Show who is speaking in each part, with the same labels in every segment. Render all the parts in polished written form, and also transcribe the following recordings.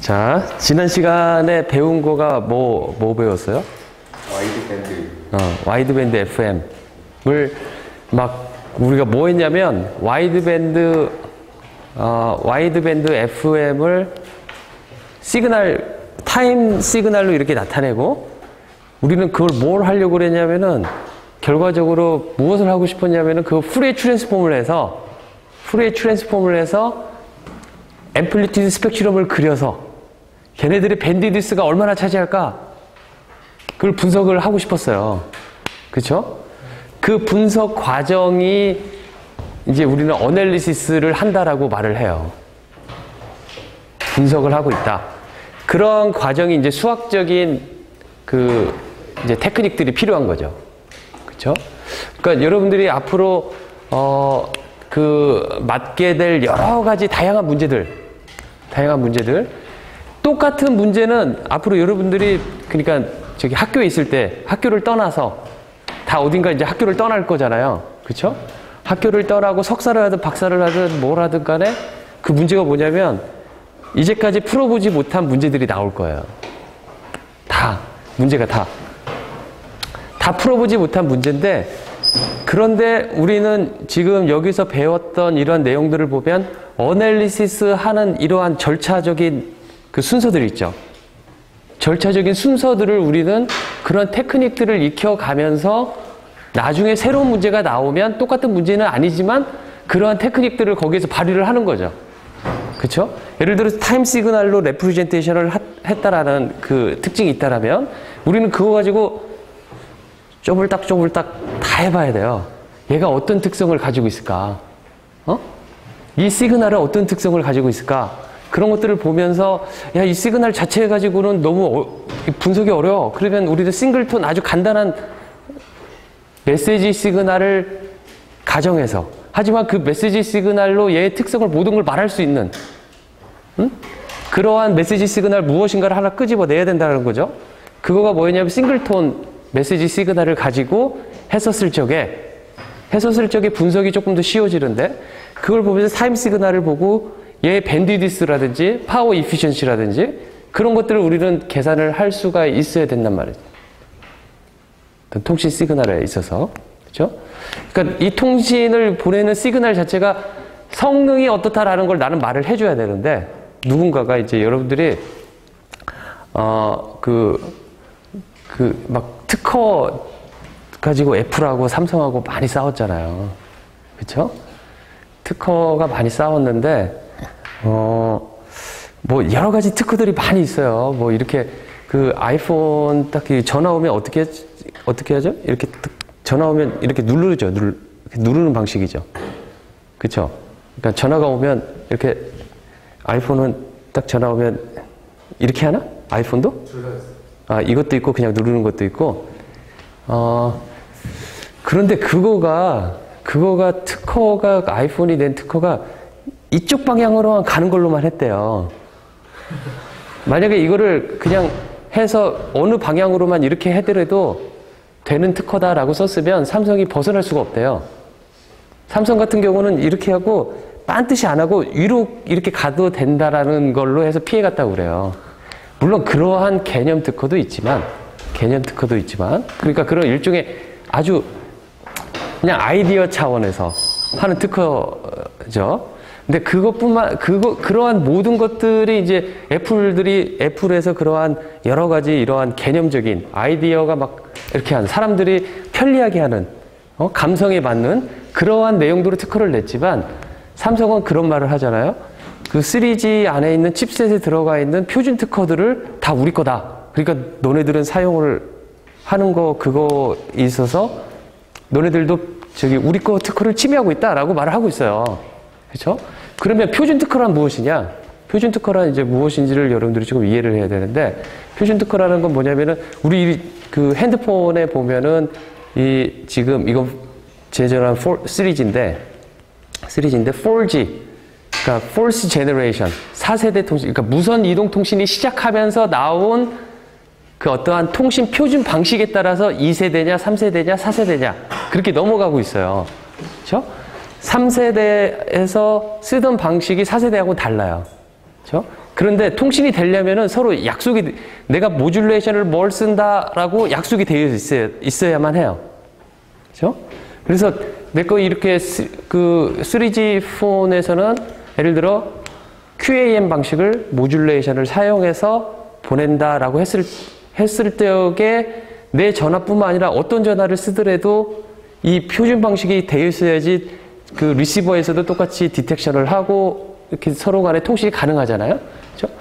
Speaker 1: 자, 지난 시간에 배운 거가 뭐 배웠어요? 와이드밴드 FM을 막 우리가 뭐 했냐면 와이드밴드 FM을 타임 시그널로 이렇게 나타내고 우리는 그걸 뭘 하려고 그랬냐면은 결과적으로 무엇을 하고 싶었냐면은 그 푸리에 트랜스폼을 해서 앰플리튜드 스펙트럼을 그려서 걔네들의 밴드위드스가 얼마나 차지할까? 그걸 분석을 하고 싶었어요. 그쵸? 그 분석 과정이 이제 우리는 어널리시스를 한다라고 말을 해요. 분석을 하고 있다. 그런 과정이 이제 수학적인 이제 테크닉들이 필요한 거죠. 그쵸? 그러니까 여러분들이 앞으로 맞게 될 여러 가지 다양한 문제들 똑같은 문제는 앞으로 여러분들이 그러니까 저기 학교에 있을 때 학교를 떠나서 다 어딘가 이제 학교를 떠날 거잖아요. 그쵸? 학교를 떠나고 석사를 하든 박사를 하든 뭘 하든 간에 그 문제가 뭐냐면 이제까지 풀어보지 못한 문제들이 나올 거예요. 문제가 다 풀어보지 못한 문제인데 그런데 우리는 지금 여기서 배웠던 이런 내용들을 보면 어널리시스 하는 이러한 절차적인 그 순서들이 있죠. 절차적인 순서들을 우리는 그런 테크닉들을 익혀가면서 나중에 새로운 문제가 나오면 똑같은 문제는 아니지만 그러한 테크닉들을 거기에서 발휘를 하는 거죠. 그쵸? 예를 들어서 타임 시그널로 레프리젠테이션을 했다라는 그 특징이 있다라면 우리는 그거 가지고 쪼물딱 다 해봐야 돼요. 얘가 어떤 특성을 가지고 있을까? 이 시그널은 어떤 특성을 가지고 있을까? 그런 것들을 보면서 야, 이 시그널 자체 가지고는 너무 분석이 어려워. 그러면 우리도 싱글톤 아주 간단한 메시지 시그널을 가정해서 하지만 그 메시지 시그널로 얘의 특성을 모든 걸 말할 수 있는 그러한 메시지 시그널 무엇인가를 하나 끄집어내야 된다는 거죠. 그거가 뭐였냐면 싱글톤 메시지 시그널을 가지고 했었을 적에 분석이 조금 더 쉬워지는데 그걸 보면서 타임 시그널을 보고 얘의 밴드위드스라든지 파워 이피션시라든지 그런 것들을 우리는 계산을 할 수가 있어야 된단 말이죠. 통신 시그널에 있어서. 그렇죠? 그러니까 이 통신을 보내는 시그널 자체가 성능이 어떻다라는 걸 나는 말을 해줘야 되는데 누군가가 이제 여러분들이 막 특허 가지고 애플하고 삼성하고 많이 싸웠잖아요. 그렇죠? 특허가 많이 싸웠는데 뭐 여러 가지 특허들이 많이 있어요. 뭐 이렇게 그 아이폰 딱 전화 오면 어떻게 하죠? 이렇게 전화 오면 이렇게 누르죠. 이렇게 누르는 방식이죠. 그렇죠? 그러니까 전화가 오면 이렇게 아이폰은 딱 전화 오면 이렇게 하나? 아이폰도? 이것도 있고 그냥 누르는 것도 있고. 그런데 그거가 특허가 아이폰이 낸 특허가 이쪽 방향으로만 가는 걸로만 했대요. 만약에 이거를 그냥 해서 어느 방향으로만 이렇게 해더라도 되는 특허다라고 썼으면 삼성이 벗어날 수가 없대요. 삼성 같은 경우는 이렇게 하고 딴 뜻이 안 하고 위로 이렇게 가도 된다라는 걸로 해서 피해갔다고 그래요. 물론 그러한 개념 특허도 있지만 그러니까 그런 일종의 아주 그냥 아이디어 차원에서 하는 특허죠. 근데 그러한 모든 것들이 이제 애플에서 그러한 여러 가지 이러한 개념적인 아이디어가 막 이렇게 하는 사람들이 편리하게 하는, 감성에 맞는 그러한 내용들로 특허를 냈지만 삼성은 그런 말을 하잖아요. 그 3G 안에 있는 칩셋에 들어가 있는 표준 특허들을 다 우리 거다. 그러니까 너네들은 사용을 하는 그거 있어서 너네들도 우리 거 특허를 침해하고 있다라고 말을 하고 있어요. 그렇죠? 그러면 표준 특허란 무엇이냐? 표준 특허란 이제 무엇인지를 여러분들이 조금 이해를 해야 되는데 표준 특허라는 건 뭐냐면은 우리 그 핸드폰에 보면은 지금 이거 제조한 3G인데 4G 그러니까 Fourth Generation 4세대 통신 그러니까 무선 이동 통신이 시작하면서 나온 그 어떠한 통신 표준 방식에 따라서 2세대냐 3세대냐 4세대냐 그렇게 넘어가고 있어요. 그렇죠? 3세대에서 쓰던 방식이 4세대하고 달라요. 그렇죠? 그런데 통신이 되려면은 서로 약속이, 내가 모듈레이션을 뭘 쓴다라고 약속이 되어 있어야만 해요. 그렇죠? 그래서 내 거 이렇게 그 3G 폰에서는 예를 들어 QAM 방식을 모듈레이션을 사용해서 보낸다라고 했을 때에 내 전화뿐만 아니라 어떤 전화를 쓰더라도 이 표준 방식이 되어 있어야지 그 리시버에서도 똑같이 디텍션을 하고 이렇게 서로 간에 통신이 가능하잖아요. 그렇죠?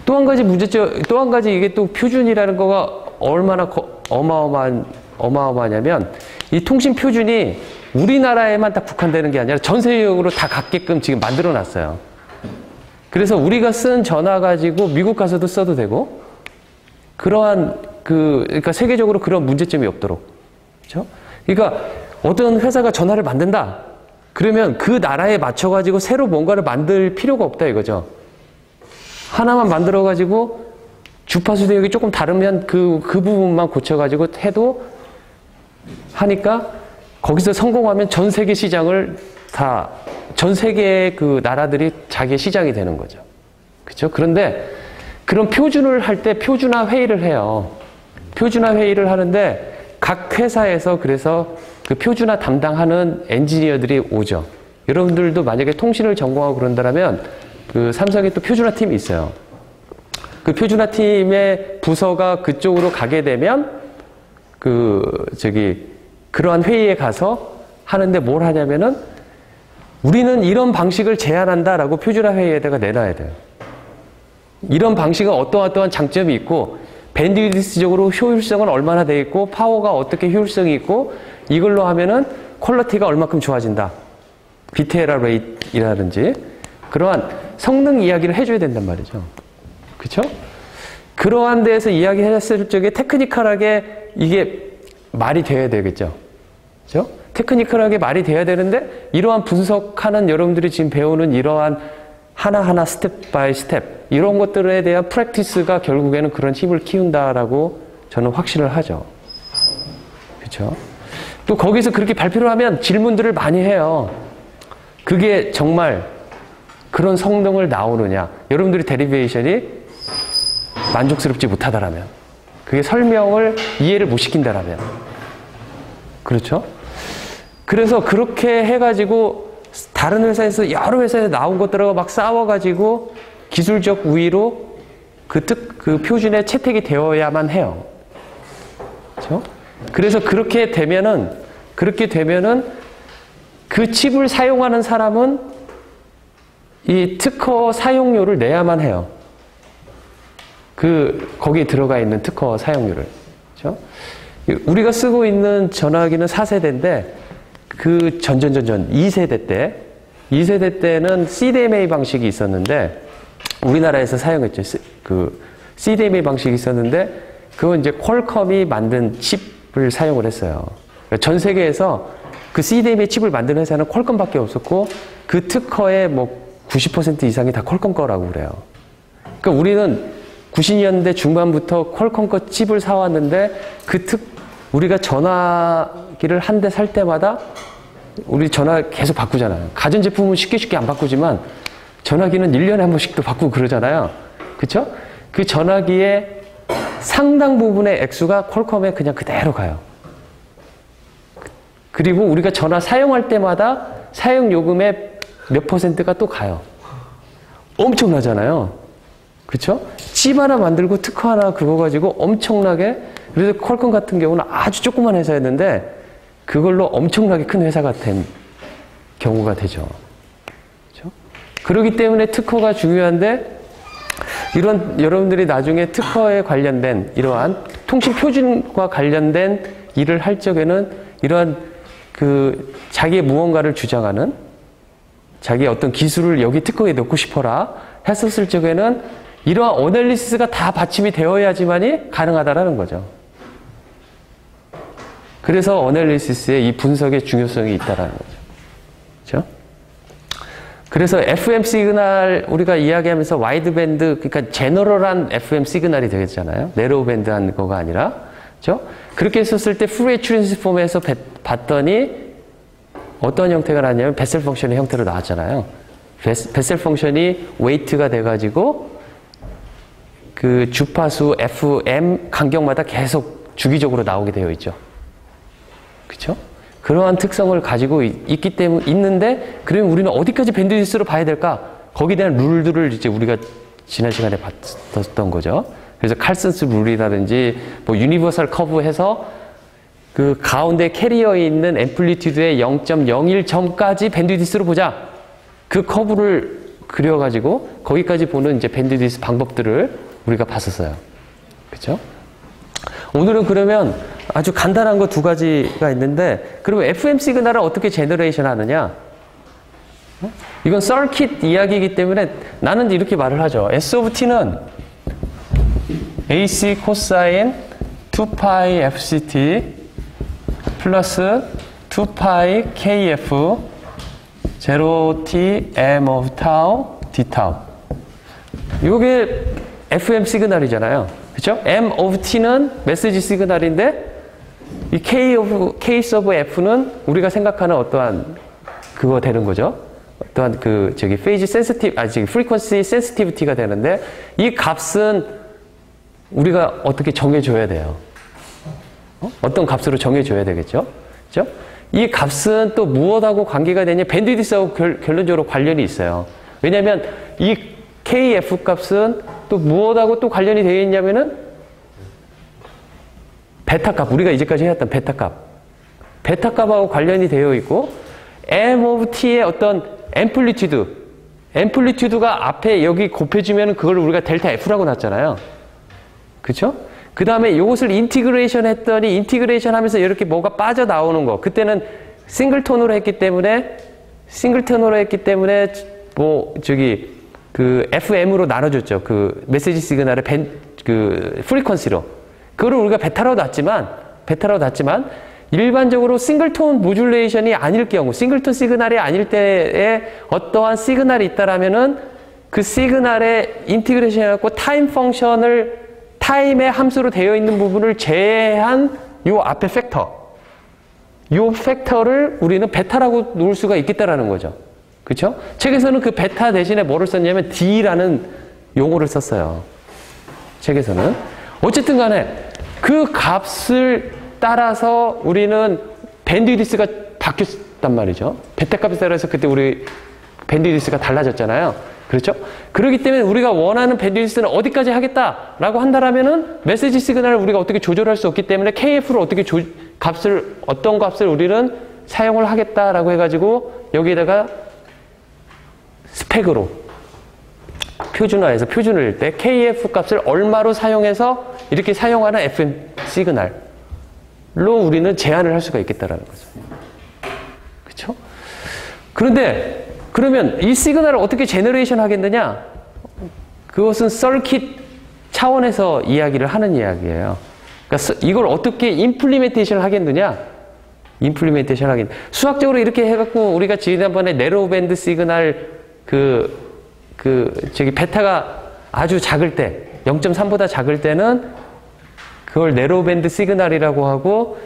Speaker 1: 또 한 가지 문제점, 또 한 가지 이게 또 표준이라는 거가 얼마나 어마어마하냐면 이 통신 표준이 우리나라에만 딱 국한되는 게 아니라 전 세계적으로 다 갖게끔 지금 만들어 놨어요. 그래서 우리가 쓴 전화 가지고 미국 가서도 써도 되고 그러한 그러니까 세계적으로 그런 문제점이 없도록. 그렇죠? 그러니까 어떤 회사가 전화를 만든다. 그러면 그 나라에 맞춰가지고 새로 뭔가를 만들 필요가 없다 이거죠. 하나만 만들어가지고 주파수 대역이 조금 다르면 그 부분만 고쳐가지고 해도 하니까 거기서 성공하면 전 세계 시장을 다, 전 세계의 그 나라들이 자기의 시장이 되는 거죠. 그렇죠? 그런데 그런 표준을 할 때 표준화 회의를 해요. 표준화 회의를 하는데 각 회사에서 그래서 그 표준화 담당하는 엔지니어들이 오죠. 여러분들도 만약에 통신을 전공하고 그런다면 그 삼성에 또 표준화 팀이 있어요. 그 표준화 팀의 부서가 그쪽으로 가게 되면 그러한 회의에 가서 하는데 뭘 하냐면은 우리는 이런 방식을 제안한다라고 표준화 회의에다가 내놔야 돼요. 이런 방식은 어떠한 장점이 있고 밴드위드스적으로 효율성은 얼마나 돼 있고 파워가 어떻게 효율성이 있고 이걸로 하면은 퀄리티가 얼마큼 좋아진다. 비트 에러 레이트라든지 그러한 성능 이야기를 해줘야 된단 말이죠. 그렇죠? 그러한 데에서 이야기했을 적에 테크니컬하게 이게 말이 돼야 되겠죠. 그렇죠? 테크니컬하게 말이 돼야 되는데 이러한 분석하는 여러분들이 지금 배우는 이러한 하나하나 스텝 바이 스텝 이런 것들에 대한 프랙티스가 결국에는 그런 힘을 키운다라고 저는 확신을 하죠. 그렇죠? 또 거기서 그렇게 발표를 하면 질문들을 많이 해요. 그게 정말 그런 성능을 나오느냐. 여러분들이 데리베이션이 만족스럽지 못하다라면 그게 설명을 이해를 못 시킨다라면 그렇죠? 그래서 그렇게 해가지고 다른 회사에서 여러 회사에서 나온 것들하고 막 싸워가지고 기술적 우위로 그 표준에 채택이 되어야만 해요. 그렇죠? 그래서 그렇게 되면은 그 칩을 사용하는 사람은 이 특허 사용료를 내야만 해요. 거기에 들어가 있는 특허 사용료를. 그렇죠? 우리가 쓰고 있는 전화기는 4세대인데 그 2세대 때는 CDMA 방식이 있었는데 우리나라에서 사용했죠. 그 CDMA 방식이 있었는데 그건 이제 퀄컴이 만든 칩을 사용을 했어요. 전 세계에서 그 CDMA 칩을 만드는 회사는 퀄컴밖에 없었고 그 특허의 뭐 90% 이상이 다 퀄컴 거라고 그래요. 그러니까 우리는 90년대 중반부터 퀄컴 거 칩을 사왔는데 우리가 전화기를 한 대 살 때마다 우리 전화 계속 바꾸잖아요. 가전제품은 쉽게 안 바꾸지만 전화기는 1년에 한 번씩도 바꾸고 그러잖아요. 그쵸? 그 전화기의 상당 부분의 액수가 퀄컴에 그냥 그대로 가요. 그리고 우리가 전화 사용할 때마다 사용 요금의 몇 %가 또 가요. 엄청나잖아요. 그쵸? 칩 하나 만들고 특허 하나 그거 가지고 엄청나게 그래서 퀄컴 같은 경우는 아주 조그만 회사였는데 그걸로 엄청나게 큰 회사가 된 경우가 되죠. 그렇죠? 그렇기 때문에 특허가 중요한데 이런 여러분들이 나중에 특허에 관련된 이러한 통신 표준과 관련된 일을 할 적에는 이러한 자기의 무언가를 주장하는 자기의 어떤 기술을 여기 특허에 넣고 싶어라 했었을 적에는 이러한 어널리시스가 다 받침이 되어야지만이 가능하다라는 거죠. 그래서 어널리시스의 이 분석의 중요성이 있다라는 거죠. 그렇죠? 그래서 FM 시그널 우리가 이야기하면서 와이드밴드 그러니까 제너럴한 FM 시그널이 되겠잖아요. 내로우 밴드한 거가 아니라. 그렇죠? 그렇게 했었을 때 푸리에 트랜스폼에서 봤더니 어떤 형태가 나왔냐면 베셀 펑션의 형태로 나왔잖아요. 베셀 펑션이 웨이트가 돼가지고 그 주파수 FM 간격마다 계속 주기적으로 나오게 되어 있죠. 그렇죠? 그러한 특성을 가지고 있기 때문에 있는데, 그러면 우리는 어디까지 밴드위스로 봐야 될까? 거기에 대한 룰들을 이제 우리가 지난 시간에 봤었던 거죠. 그래서 칼슨스 룰이라든지 뭐 유니버설 커브 해서 그 가운데 캐리어에 있는 앰플리튜드의 0.01점까지 밴드위스로 보자. 그 커브를 그려가지고 거기까지 보는 이제 밴드위스 방법들을 우리가 봤었어요. 그렇죠? 오늘은 그러면 아주 간단한 거 두 가지가 있는데, 그러면 FM 시그널을 어떻게 제너레이션 하느냐? 이건 서킷 이야기이기 때문에 나는 이렇게 말을 하죠. S of t는 AC 코사인 2파이 FCT 플러스 2파이 KF 0t M of tau d tau. 이게 FM 시그널이잖아요. 그렇죠? M of t는 메시지 시그널인데, 이 case of f는 우리가 생각하는 어떠한 그거 되는 거죠. 어떠한 그 페이지 센시티브, 프리퀀시 센시티비티가 되는데, 이 값은 우리가 어떻게 정해줘야 돼요. 어떤 값으로 정해줘야 되겠죠. 그렇죠? 이 값은 또 무엇하고 관계가 되냐? 밴드위드스하고 결론적으로 관련이 있어요. 왜냐하면 이 KF 값은 또 무엇하고 또 관련이 되어 있냐면은 베타 값, 우리가 이제까지 해왔던 베타 값. 베타 값하고 관련이 되어 있고, M of t의 어떤 앰플리튜드가 앞에 여기 곱해주면 그걸 우리가 델타 F라고 놨잖아요. 그쵸? 그 다음에 이것을 인티그레이션 했더니, 인티그레이션 하면서 이렇게 뭐가 빠져나오는 거. 그때는 싱글톤으로 했기 때문에, 그 FM으로 나눠줬죠. 그 메시지 시그널의 그 프리퀀시로. 그거를 우리가 베타로 놨지만 일반적으로 싱글톤 모듈레이션이 아닐 경우, 싱글톤 시그널이 아닐 때에 어떠한 시그널이 있다라면은 그 시그널의 인티그레이션 해갖고 타임 펑션을, 타임의 함수로 되어 있는 부분을 제외한 요 앞에 팩터, 요 팩터를 우리는 베타라고 놓을 수가 있겠다라는 거죠. 그렇죠? 책에서는 그 베타 대신에 뭐를 썼냐면 D라는 용어를 썼어요. 책에서는. 어쨌든 간에 그 값을 따라서 우리는 밴드위드스가 바뀌었단 말이죠. 베타 값에 따라서 그때 우리 밴드위드스가 달라졌잖아요. 그렇죠? 그렇기 때문에 우리가 원하는 밴드위드스는 어디까지 하겠다라고 한다라면은 메시지 시그널을 우리가 어떻게 조절할 수 없기 때문에 KF를 어떻게 어떤 값을 우리는 사용을 하겠다라고 해가지고 여기에다가 스펙으로 표준화해서 표준을 낼 때 KF 값을 얼마로 사용해서 이렇게 사용하는 FM 시그널로 우리는 제한을 할 수가 있겠다라는 거죠. 그렇죠? 그런데 그러면 이 시그널을 어떻게 제너레이션 하겠느냐? 그것은 서킷 차원에서 이야기를 하는 이야기예요. 그러니까 이걸 어떻게 임플리멘테이션을 하겠느냐? 수학적으로 이렇게 해갖고 우리가 지난번에 네로우 밴드 시그널 베타가 아주 작을 때, 0.3보다 작을 때는 그걸 네로우 밴드 시그널이라고 하고,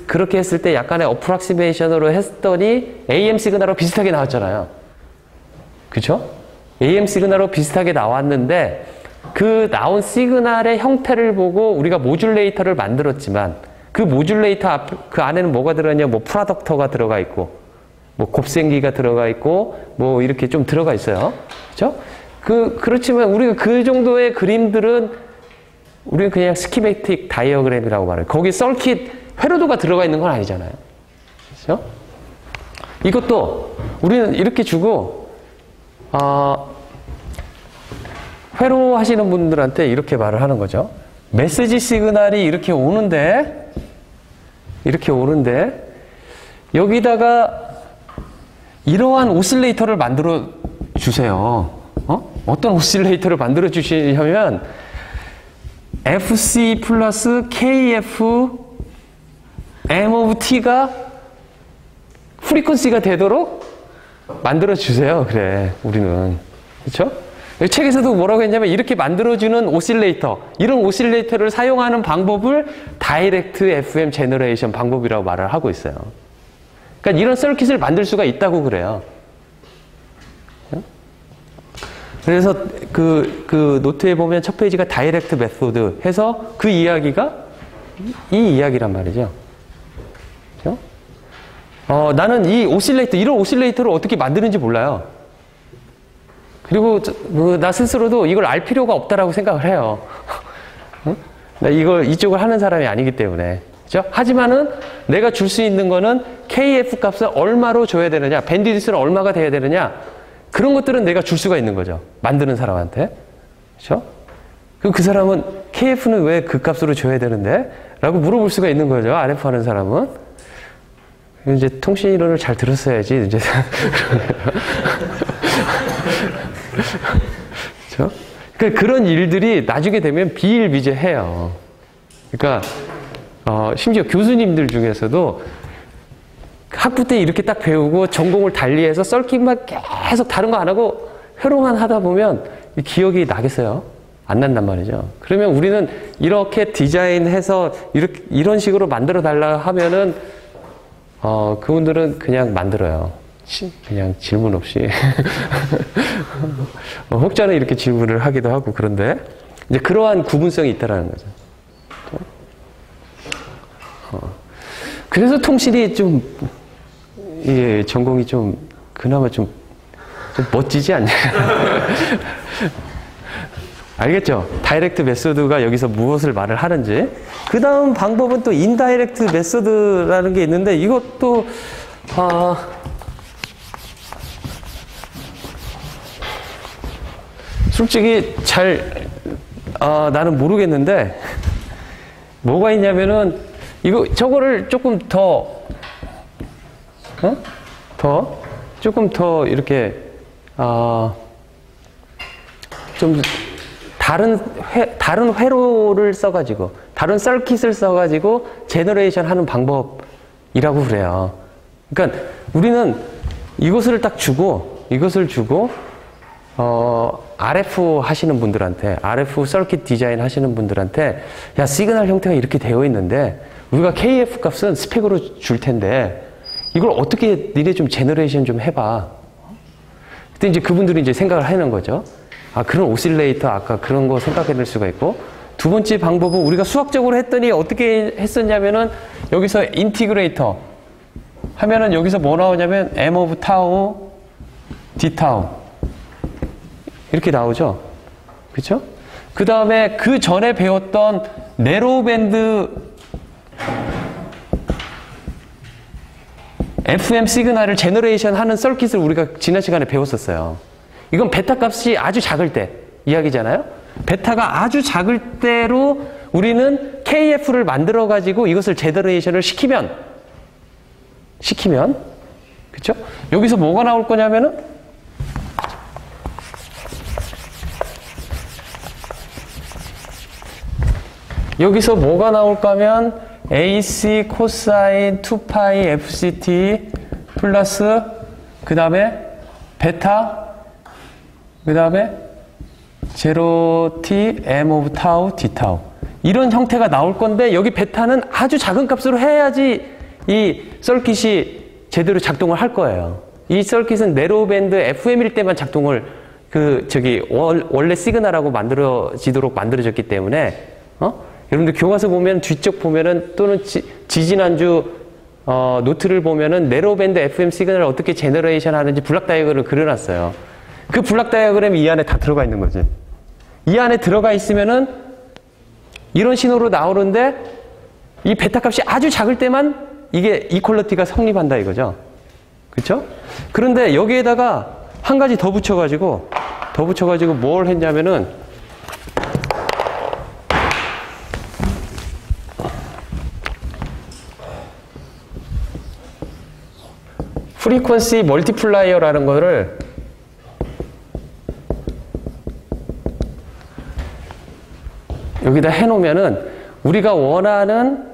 Speaker 1: 그렇게 했을 때 약간의 어프락시메이션으로 했더니 AM 시그널하고 비슷하게 나왔잖아요. 그쵸? AM 시그널하고 비슷하게 나왔는데, 그 나온 시그널의 형태를 보고 우리가 모듈레이터를 만들었지만, 그 모듈레이터 그 안에는 뭐가 들어있냐? 뭐 프로덕터가 들어가 있고, 뭐 곱셈기가 들어가 있고, 뭐 이렇게 좀 들어가 있어요. 그죠? 그렇지만 우리가 그 정도의 그림들은 우리는 그냥 스키매틱 다이어그램이라고 말해요. 거기 서킷 회로도가 들어가 있는 건 아니잖아요. 그죠? 이것도 우리는 이렇게 주고, 회로 하시는 분들한테 이렇게 말을 하는 거죠. 메시지 시그널이 이렇게 오는데, 여기다가 이러한 오실레이터를 만들어 주세요. 어떤 오실레이터를 만들어 주시냐면 FC 플러스 KF M of T가 프리퀀시가 되도록 만들어 주세요. 그래, 우리는. 그렇죠? 책에서도 뭐라고 했냐면 이렇게 만들어주는 오실레이터, 이런 오실레이터를 사용하는 방법을 다이렉트 FM 제너레이션 방법이라고 말을 하고 있어요. 그러니까 이런 서킷을 만들 수가 있다고 그래요. 그래서 그 노트에 보면 첫 페이지가 다이렉트 메소드 해서 그 이야기가 이 이야기란 말이죠. 그죠? 나는 이 오실레이터, 이런 오실레이터를 어떻게 만드는지 몰라요. 그리고 나 스스로도 이걸 알 필요가 없다라고 생각을 해요. 응? 나 이쪽을 하는 사람이 아니기 때문에. 그죠? 하지만은 내가 줄 수 있는 거는 KF 값을 얼마로 줘야 되느냐, 밴드위드스는 얼마가 돼야 되느냐, 그런 것들은 내가 줄 수가 있는 거죠. 만드는 사람한테. 그죠? 그럼 그 사람은 KF는 왜 그 값으로 줘야 되는데? 라고 물어볼 수가 있는 거죠. RF 하는 사람은. 이제 통신 이론을 잘 들었어야지, 이제. 그죠? 그러니까 그런 일들이 나중에 되면 비일비재해요. 그러니까, 심지어 교수님들 중에서도 학부 때 이렇게 딱 배우고 전공을 달리해서 썰킷만 계속 다른 거 안 하고 회로만 하다 보면 기억이 나겠어요? 안 난단 말이죠. 그러면 우리는 이렇게 디자인해서 이런 식으로 만들어 달라 하면은 그분들은 그냥 만들어요. 그냥 질문 없이. 혹자는 이렇게 질문을 하기도 하고 그런데 이제 그러한 구분성이 있다라는 거죠. 그래서 통신이 좀 전공이 좀 그나마 좀 멋지지 않냐. 알겠죠? 다이렉트 메소드가 여기서 무엇을 말을 하는지. 그 다음 방법은 또 인다이렉트 메소드라는 게 있는데 이것도 솔직히 나는 모르겠는데 뭐가 있냐면은 저거를 조금 조금 더 이렇게 좀 다른 회로를 써가지고 다른 서킷을 써가지고 제너레이션 하는 방법이라고 그래요. 그러니까 우리는 이것을 주고 RF 하시는 분들한테, RF 서킷 디자인 하시는 분들한테, 야, 시그널 형태가 이렇게 되어 있는데, 우리가 KF 값은 스펙으로 줄 텐데, 이걸 어떻게 니네 좀 제너레이션 좀 해봐. 그때 이제 그분들이 이제 생각을 하는 거죠. 그런 오실레이터, 아까 그런 거 생각해낼 수가 있고, 두 번째 방법은 우리가 수학적으로 했더니 어떻게 했었냐면은, 여기서 인티그레이터 하면은 여기서 뭐 나오냐면, M of 타우, D 타우. 이렇게 나오죠? 그쵸? 그 다음에 그 전에 배웠던 네로밴드 FM 시그널을 제너레이션 하는 서킷을 우리가 지난 시간에 배웠었어요. 이건 베타 값이 아주 작을 때 이야기잖아요? 베타가 아주 작을 때로 우리는 KF를 만들어가지고 이것을 제너레이션을 시키면, 그쵸? 여기서 뭐가 나올 거냐면은 여기서 뭐가 나올까 하면 AC 코사인 2파이 FCT 플러스 그 다음에 베타 그 다음에 0t m of 타우 d 타우 이런 형태가 나올 건데 여기 베타는 아주 작은 값으로 해야지 이 서킷이 제대로 작동을 할 거예요. 이 서킷은 네로밴드 FM일 때만 작동을 원래 시그널하고 만들어지도록 만들어졌기 때문에 여러분들 교과서 보면 뒤쪽 보면은 또는 지지난주 노트를 보면은 네로밴드 FM 시그널을 어떻게 제너레이션 하는지 블락 다이어그램을 그려놨어요. 그 블락 다이어그램이 이 안에 다 들어가 있는 거지. 이 안에 들어가 있으면은 이런 신호로 나오는데 이 베타 값이 아주 작을 때만 이게 이퀄리티가 성립한다 이거죠. 그렇죠? 그런데 여기에다가 한 가지 더 붙여가지고 뭘 했냐면은 프리퀀시 멀티플라이어라는 거를 여기다 해놓으면은 우리가 원하는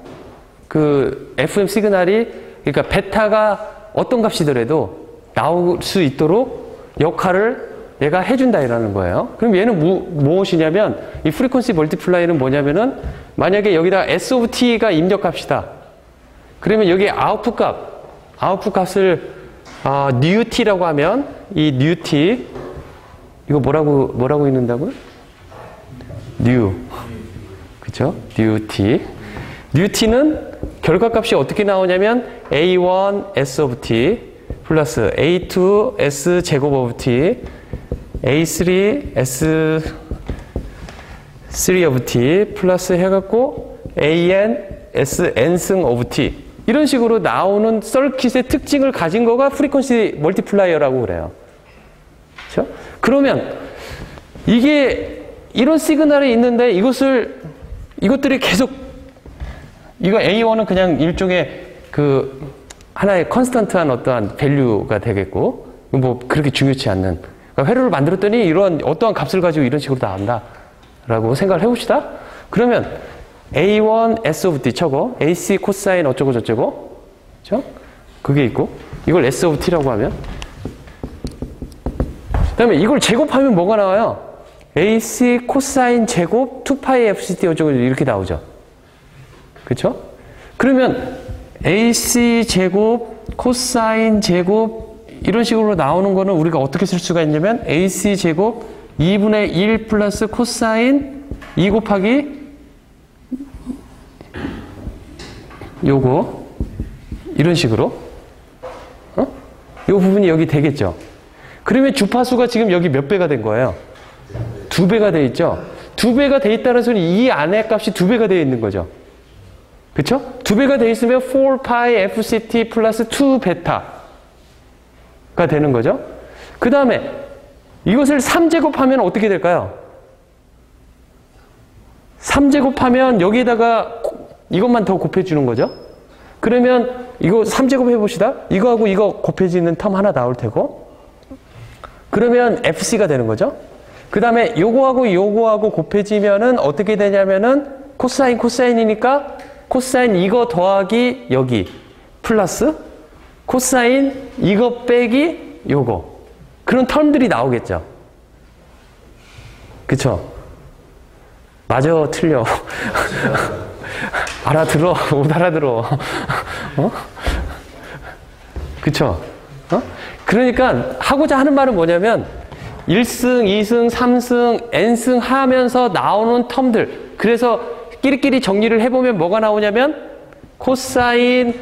Speaker 1: 그 FM 시그널이 그러니까 베타가 어떤 값이더라도 나올 수 있도록 역할을 얘가 해준다라는 거예요. 그럼 얘는 무엇이냐면 이 프리퀀시 멀티플라이어는 뭐냐면은 만약에 여기다 S of T가 입력값이다. 그러면 여기 아웃풋 값을 뉴 T라고 하면 이 뉴 T 이거 뭐라고 읽는다고요? 뉴. 그쵸? 뉴 t. 뉴 t는 결과값이 어떻게 나오냐면 a1 s of t 플러스 a2 s 제곱 of t a3 s 3 of t 플러스 해갖고 an s n승 of t 이런 식으로 나오는 서킷의 특징을 가진 거가 프리퀀시 멀티플라이어라고 그래요. 그렇죠? 그러면 이게 이런 시그널이 있는데 이것들이 계속 이거 A1은 그냥 일종의 그 하나의 컨스턴트한 어떠한 밸류가 되겠고 뭐 그렇게 중요치 않는 그러니까 회로를 만들었더니 이런 어떠한 값을 가지고 이런 식으로 나온다 라고 생각을 해봅시다. 그러면 A1 S of T 쳐고 AC 코사인 어쩌고 저쩌고 그죠? 그게 있고 이걸 S of T라고 하면 그 다음에 이걸 제곱하면 뭐가 나와요? AC 코사인 제곱 2파이 FCT 어쩌고 이렇게 나오죠. 그쵸? 그러면 AC 제곱 코사인 제곱 이런 식으로 나오는 거는 우리가 어떻게 쓸 수가 있냐면 AC 제곱 2분의 1 플러스 코사인 2 곱하기 요거 이런 식으로 요 부분이 여기 되겠죠. 그러면 주파수가 지금 여기 몇 배가 된 거예요? 2배가 돼 있죠. 2배가 돼 있다는 소리 이 안에 값이 2배가 되어 있는 거죠. 그쵸? 2배가 돼 있으면 4파이 FCT 플러스 2베타가 되는 거죠. 그 다음에 이것을 3제곱하면 어떻게 될까요? 3제곱하면 여기에다가 이것만 더 곱해주는 거죠. 그러면 이거 3제곱 해봅시다. 이거하고 이거 곱해지는 텀 하나 나올 테고 그러면 FC가 되는 거죠. 그 다음에 요거하고 곱해지면은 어떻게 되냐면은 코사인이니까 코사인 이거 더하기 여기 플러스 코사인 이거 빼기 요거 그런 텀들이 나오겠죠. 그쵸? 맞아 틀려 알아들어 못 알아들어 그쵸? 그러니까 하고자 하는 말은 뭐냐면 1승, 2승, 3승, n승 하면서 나오는 텀들 그래서 끼리끼리 정리를 해보면 뭐가 나오냐면 코사인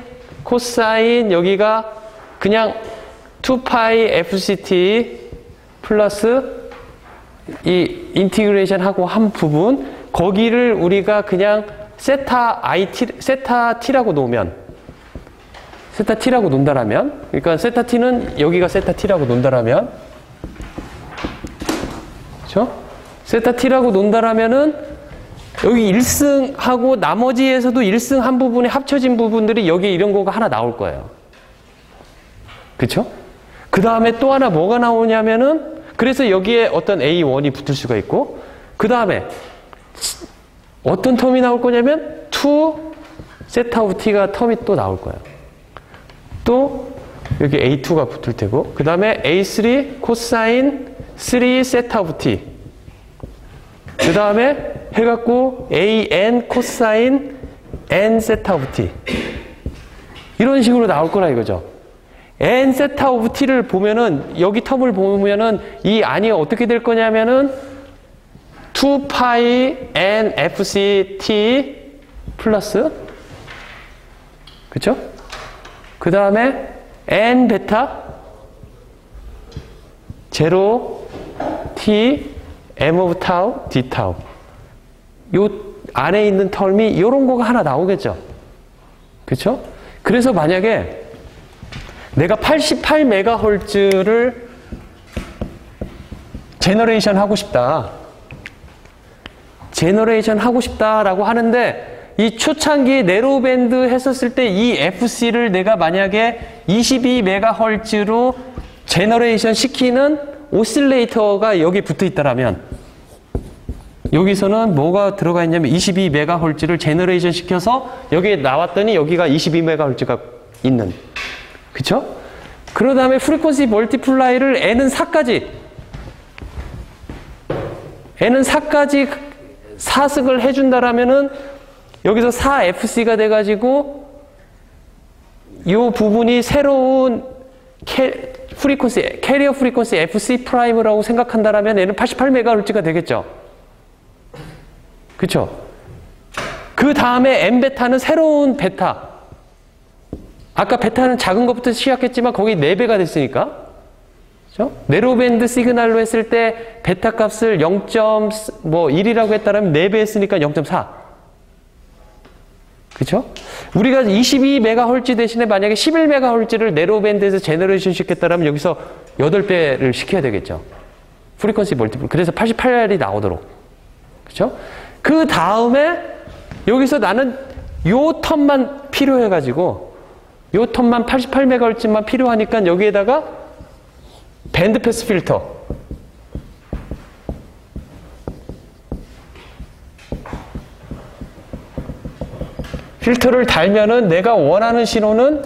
Speaker 1: 여기가 그냥 2파이 FCT 플러스 이 인티그레이션 하고 한 부분 거기를 우리가 그냥 세타 t라고 놓으면 세타 t라고 논다라면 그러니까 세타 t는 여기가 세타 t라고 논다라면 그렇죠? 세타 t라고 논다라면은 여기 1승하고 나머지에서도 1승 한 부분에 합쳐진 부분들이 여기 이런 거가 하나 나올 거예요. 그쵸? 그 다음에 또 하나 뭐가 나오냐면은 그래서 여기에 어떤 A1이 붙을 수가 있고 그 다음에 어떤 텀이 나올 거냐면 2 세타 오브 t가 텀이 또 나올 거예요. 또 여기 A2가 붙을 테고 그 다음에 A3 코사인 3 세타 오브 t 그 다음에 해갖고 an 코사인 n 세타 오브 t 이런 식으로 나올 거라 이거죠. n 세타 오브 t를 보면은 여기 텀을 보면은 이 안이 어떻게 될 거냐면은 2파이 n fc t 플러스 그쵸? 그 다음에 n 베타 제로 t m 오브 타우 d 타우 요 안에 있는 텀이 요런 거가 하나 나오겠죠. 그쵸? 그래서 만약에 내가 88MHz를 제너레이션 하고 싶다라고 하는데 이 초창기 네로밴드 했었을 때 이 FC를 내가 만약에 22MHz로 제너레이션 시키는 오실레이터가 여기 붙어 있다라면 여기서는 뭐가 들어가 있냐면 22MHz를 제너레이션 시켜서 여기에 나왔더니 여기가 22MHz가 있는 그쵸? 그 다음에 프리퀀시 멀티플라이를 n은 4까지 4승을 해준다라면은 여기서 4FC가 돼가지고 이 부분이 새로운 프리퀀시, 캐리어 프리퀀시 FC 프라임이라고 생각한다라면 얘는 88MHz가 되겠죠. 그쵸? 그 다음에 M 베타는 새로운 베타. 아까 베타는 작은 것부터 시작했지만 거기 4배가 됐으니까. 그죠? 네로밴드 시그널로 했을 때 베타 값을 0.1이라고 했다면 4배 했으니까 0.4. 그쵸? 우리가 22MHz 대신에 만약에 11MHz를 네로밴드에서 제너레이션 시켰다면 여기서 8배를 시켜야 되겠죠. 프리퀀시 멀티플. 그래서 88이 나오도록. 그쵸? 그 다음에 여기서 나는 요 텀만 필요해가지고 요 텀만 88MHz만 필요하니까 여기에다가 밴드 패스 필터. 필터를 달면은 내가 원하는 신호는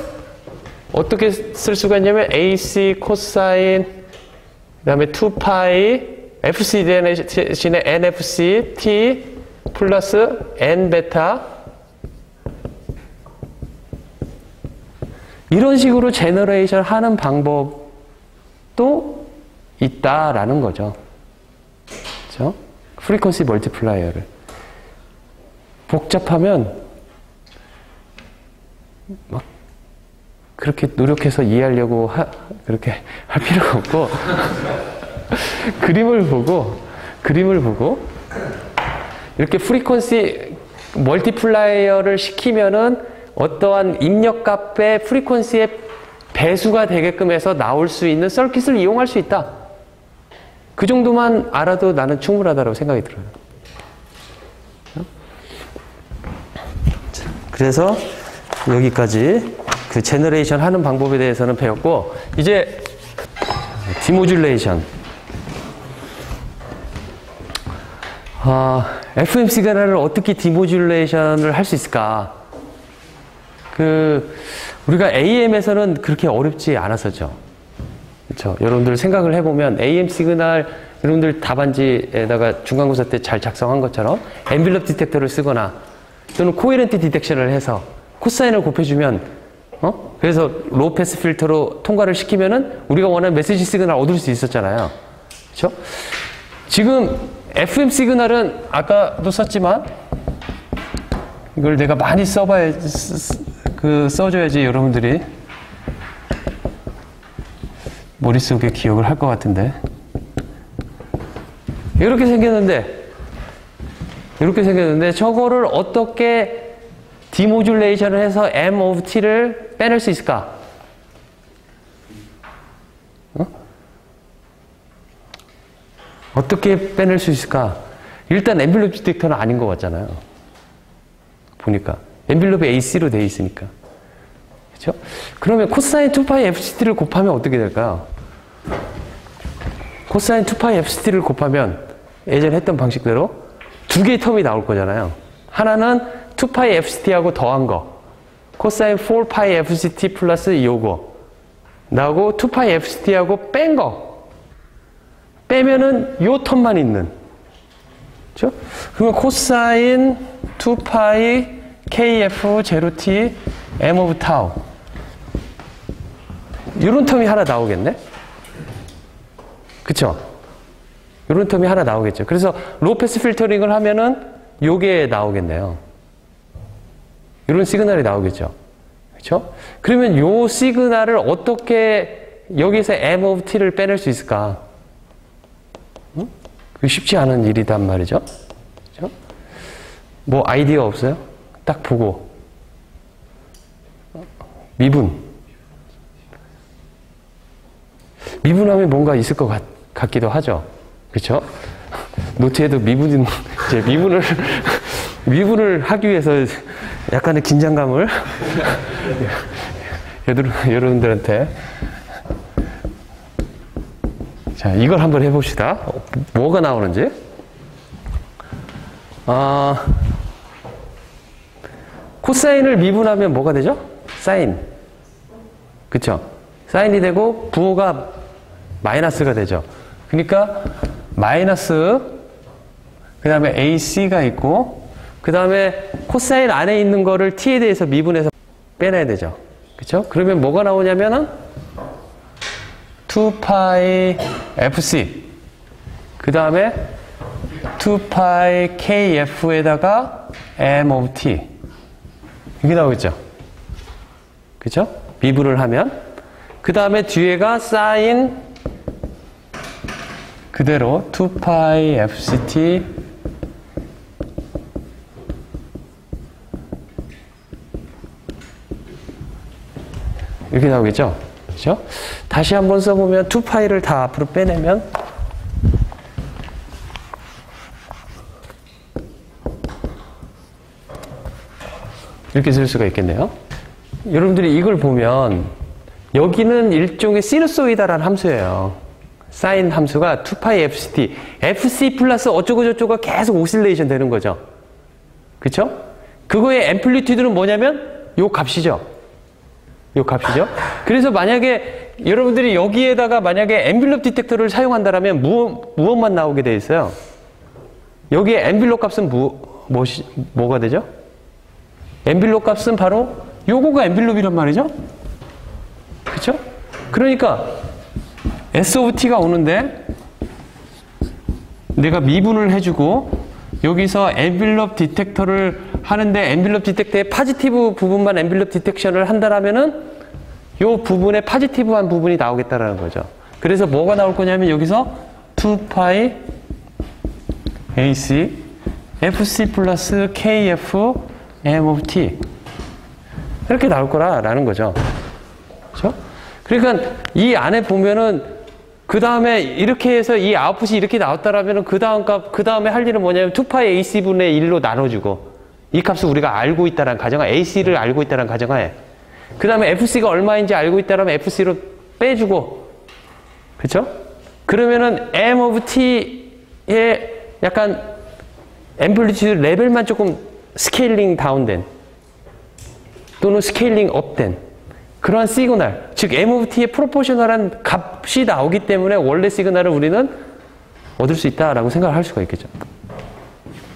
Speaker 1: 어떻게 쓸 수가 있냐면 AC 코사인 그다음에 2파이 FC 대신에 NFC T 플러스 N 베타 이런 식으로 제너레이션 하는 방법도 있다라는 거죠. 그렇죠? 프리퀀시 멀티플라이어를 복잡하면 막 그렇게 노력해서 이해하려고 그렇게 할 필요가 없고 그림을 보고 이렇게 프리퀀시 멀티플라이어를 시키면은 어떠한 입력값의 프리퀀시의 배수가 되게끔 해서 나올 수 있는 서킷을 이용할 수 있다. 그 정도만 알아도 나는 충분하다고 생각이 들어요. 그래서 여기까지 그 제너레이션 하는 방법에 대해서는 배웠고 이제 디모듈레이션 FM 시그널을 어떻게 디모듈레이션을 할 수 있을까? 우리가 AM에서는 그렇게 어렵지 않았었죠. 그렇죠? 여러분들 생각을 해보면 AM 시그널 여러분들 답안지에다가 중간고사 때 잘 작성한 것처럼 엔빌럽 디텍터를 쓰거나 또는 코헤런트 디텍션을 해서 코사인을 곱해주면 그래서 로우 패스 필터로 통과를 시키면은 우리가 원하는 메시지 시그널을 얻을 수 있었잖아요. 그렇죠? 지금 FM 시그널은 아까도 썼지만 이걸 내가 많이 써줘야지 여러분들이 머릿속에 기억을 할 것 같은데 이렇게 생겼는데 저거를 어떻게 디모듈레이션을 해서 M of T를 빼낼 수 있을까? 어떻게 빼낼 수 있을까? 일단 엔빌롭 디텍터는 아닌 것 같잖아요. 보니까 엔빌롭이 AC로 되어 있으니까. 그렇죠? 그러면 코사인 2파이 FCT를 곱하면 어떻게 될까요? 코사인 2파이 FCT를 곱하면 예전에 했던 방식대로 두 개의 텀이 나올 거잖아요. 하나는 2파이 FCT하고 더한 거. 코사인 4파이 FCT 플러스 요거. 나오고 2파이 FCT하고 뺀 거. 빼면은 요 텀만 있는. 그렇죠? 그러면 코사인 2파이 KF 0T M of 타우. 이런 텀이 하나 나오겠네? 그쵸? 이런 텀이 하나 나오겠죠. 그래서 로우 패스 필터링을 하면은 요게 나오겠네요. 이런 시그널이 나오겠죠. 그쵸? 그러면 요 시그널을 어떻게 여기서 M of T를 빼낼 수 있을까? 응? 그게 쉽지 않은 일이단 말이죠. 그쵸? 뭐 아이디어 없어요? 딱 보고. 미분하면 뭔가 있을 것 같기도 하죠. 그렇죠? 노트에도 이제 미분을 하기 위해서 약간의 긴장감을 여러분들한테 자, 이걸 한번 해봅시다. 뭐가 나오는지. 코사인을 미분하면 뭐가 되죠? 사인. 그쵸? 사인이 되고 부호가 마이너스가 되죠. 그러니까 마이너스 그 다음에 AC가 있고 그 다음에 코사인 안에 있는 거를 T에 대해서 미분해서 빼내야 되죠. 그쵸? 그러면 뭐가 나오냐면은 2파이 fc 그 다음에 2파이 kf에다가 m of t 이게 나오겠죠? 그죠? 미분을 하면 그 다음에 뒤에가 사인 그대로 2파이 fct 이렇게 나오겠죠? 그죠? 다시 한번 써보면 2파이를 다 앞으로 빼내면 이렇게 쓸 수가 있겠네요. 여러분들이 이걸 보면 여기는 일종의 시누소이다라는 함수예요. 사인 함수가 2파이 fct, fc 플러스 어쩌고 저쩌고가 계속 오실레이션 되는 거죠. 그쵸? 그거의 앰플리튜드는 뭐냐면 요 값이죠. 요 값이죠. 그래서 만약에 여러분들이 여기에다가 만약에 엔빌롭 디텍터를 사용한다면 무엇만 나오게 돼 있어요? 여기에 엔빌롭 값은 뭐가 되죠? 엔빌롭 값은 바로 요거가 엔빌롭이란 말이죠? 그쵸? 그러니까 S of T가 오는데 내가 미분을 해주고 여기서 엔빌롭 디텍터를 하는데 엔빌롭 디텍터의 파지티브 부분만 엔빌롭 디텍션을 한다라면은 요 부분의 파지티브한 부분이 나오겠다라는 거죠. 그래서 뭐가 나올 거냐면 여기서 2파이 AC FC 플러스 KF M of T 이렇게 나올 거라는 거죠. 그렇죠? 그러니까 이 안에 보면은 그 다음에 이렇게 해서 이 아웃풋이 이렇게 나왔다라면은 그 다음에 할 일은 뭐냐면 2파이 AC분의 1로 나눠주고 이 값을 우리가 알고 있다는 가정하에 AC를 알고 있다는 가정하에 그 다음에 FC가 얼마인지 알고 있다라면 FC로 빼주고 그렇죠? 그러면은 M of T의 약간 앰플리튜드 레벨만 조금 스케일링 다운된 또는 스케일링 업된 그러한 시그널, 즉 M of T의 프로포셔널한 값이 나오기 때문에 원래 시그널을 우리는 얻을 수 있다라고 생각을 할 수가 있겠죠.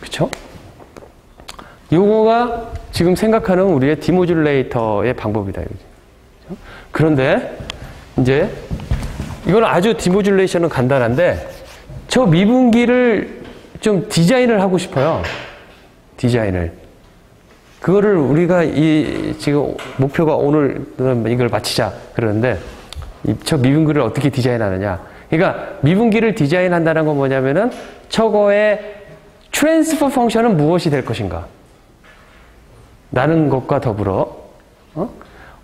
Speaker 1: 그렇죠? 요거가 지금 생각하는 우리의 디모듈레이터의 방법이다. 그렇죠? 그런데 이제 이건 아주 디모듈레이션은 간단한데 저 미분기를 좀 디자인을 하고 싶어요. 디자인을. 그거를 우리가 지금 목표가 오늘 이걸 마치자 그러는데 저 미분기를 어떻게 디자인하느냐. 그러니까 미분기를 디자인한다는 건 뭐냐면은 저거의 트랜스퍼 펑션은 무엇이 될 것인가. 라는 것과 더불어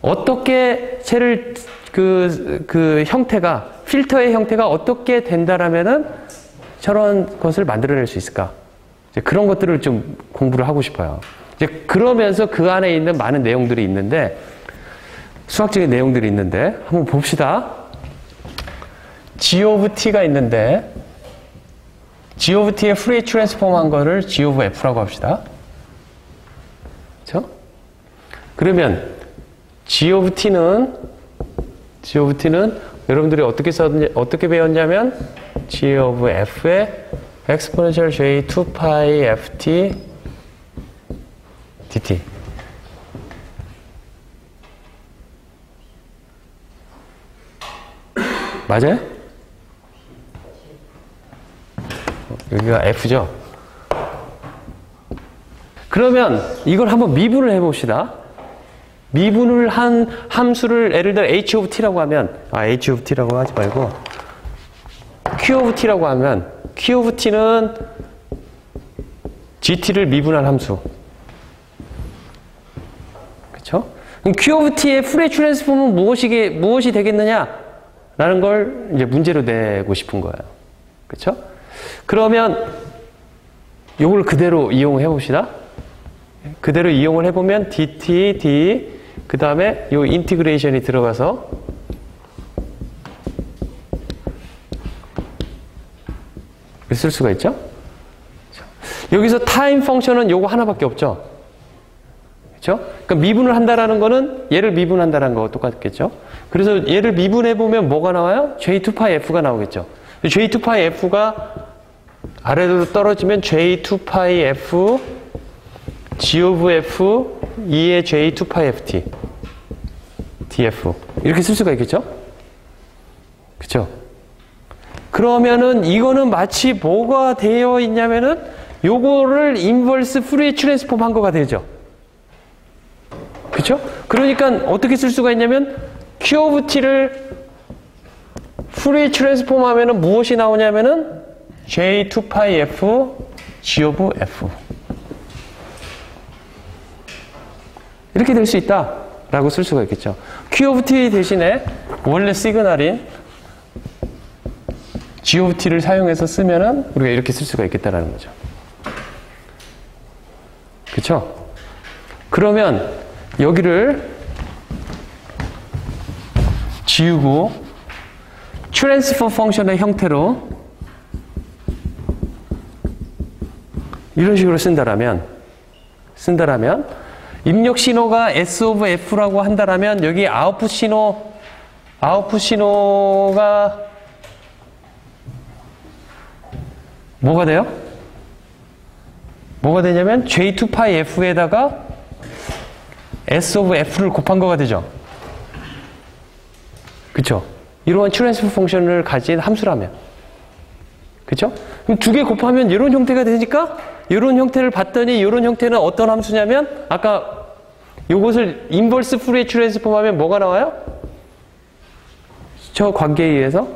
Speaker 1: 어떻게 쟤를 그 형태가 필터의 형태가 어떻게 된다라면은 저런 것을 만들어낼 수 있을까? 이제 그런 것들을 좀 공부를 하고 싶어요. 이제 그러면서 그 안에 있는 많은 내용들이 있는데 수학적인 내용들이 있는데 한번 봅시다. G of T가 있는데 G of T의 프리 트랜스폼 한 거를 G of F라고 합시다. 그렇죠? 그러면 G of T는 여러분들이 어떻게 배웠냐면 G of F의 exponential J 2파이 FT dt 맞아요? 여기가 F죠? 그러면 이걸 한번 미분을 해봅시다. 미분을 한 함수를 예를 들어 H of T라고 하면 H of T라고 하지 말고 Q of T라고 하면 Q of T는 GT를 미분한 함수. 그쵸? 그럼 Q of T의 프레 트랜스폼은 무엇이 되겠느냐? 라는 걸 이제 문제로 내고 싶은 거예요. 그쵸? 그러면 요걸 그대로 이용해 봅시다. 그대로 이용을 해보면 dt, d, 그 다음에 요 인티그레이션이 들어가서 쓸 수가 있죠? 여기서 타임 펑션은 요거 하나밖에 없죠? 그렇죠? 그러니까 미분을 한다라는 거는 얘를 미분한다라는 거와 똑같겠죠? 그래서 얘를 미분해보면 뭐가 나와요? J2파이 F가 나오겠죠? J2파이 F가 아래로 떨어지면 J2파이 F G of F 2의 J2파이 FT DF 이렇게 쓸 수가 있겠죠? 그쵸? 그러면은 이거는 마치 뭐가 되어 있냐면은 요거를 인버스 푸리에 트랜스폼 한 거가 되죠. 그쵸? 그러니까 어떻게 쓸 수가 있냐면 Q of T를 푸리에 트랜스폼 하면은 무엇이 나오냐면은 J2파이 F G of F 이렇게 될 수 있다 라고 쓸 수가 있겠죠. Q of T 대신에 원래 시그널인 G of T를 사용해서 쓰면은 우리가 이렇게 쓸 수가 있겠다라는 거죠. 그쵸? 그러면 여기를 지우고 트랜스퍼 펑션의 형태로 이런 식으로 쓴다라면 입력 신호가 S of F라고 한다라면 여기 아웃풋 신호가 뭐가 돼요? 뭐가 되냐면 J2파이 F에다가 S of F를 곱한 거가 되죠. 그쵸? 이러한 트랜스퍼 펑션을 가진 함수라면. 그쵸? 그럼 두 개 곱하면 이런 형태가 되니까 이런 형태를 봤더니 이런 형태는 어떤 함수냐면 아까 이것을 인버스 푸리에 트랜스폼 하면 뭐가 나와요? 저 관계에 의해서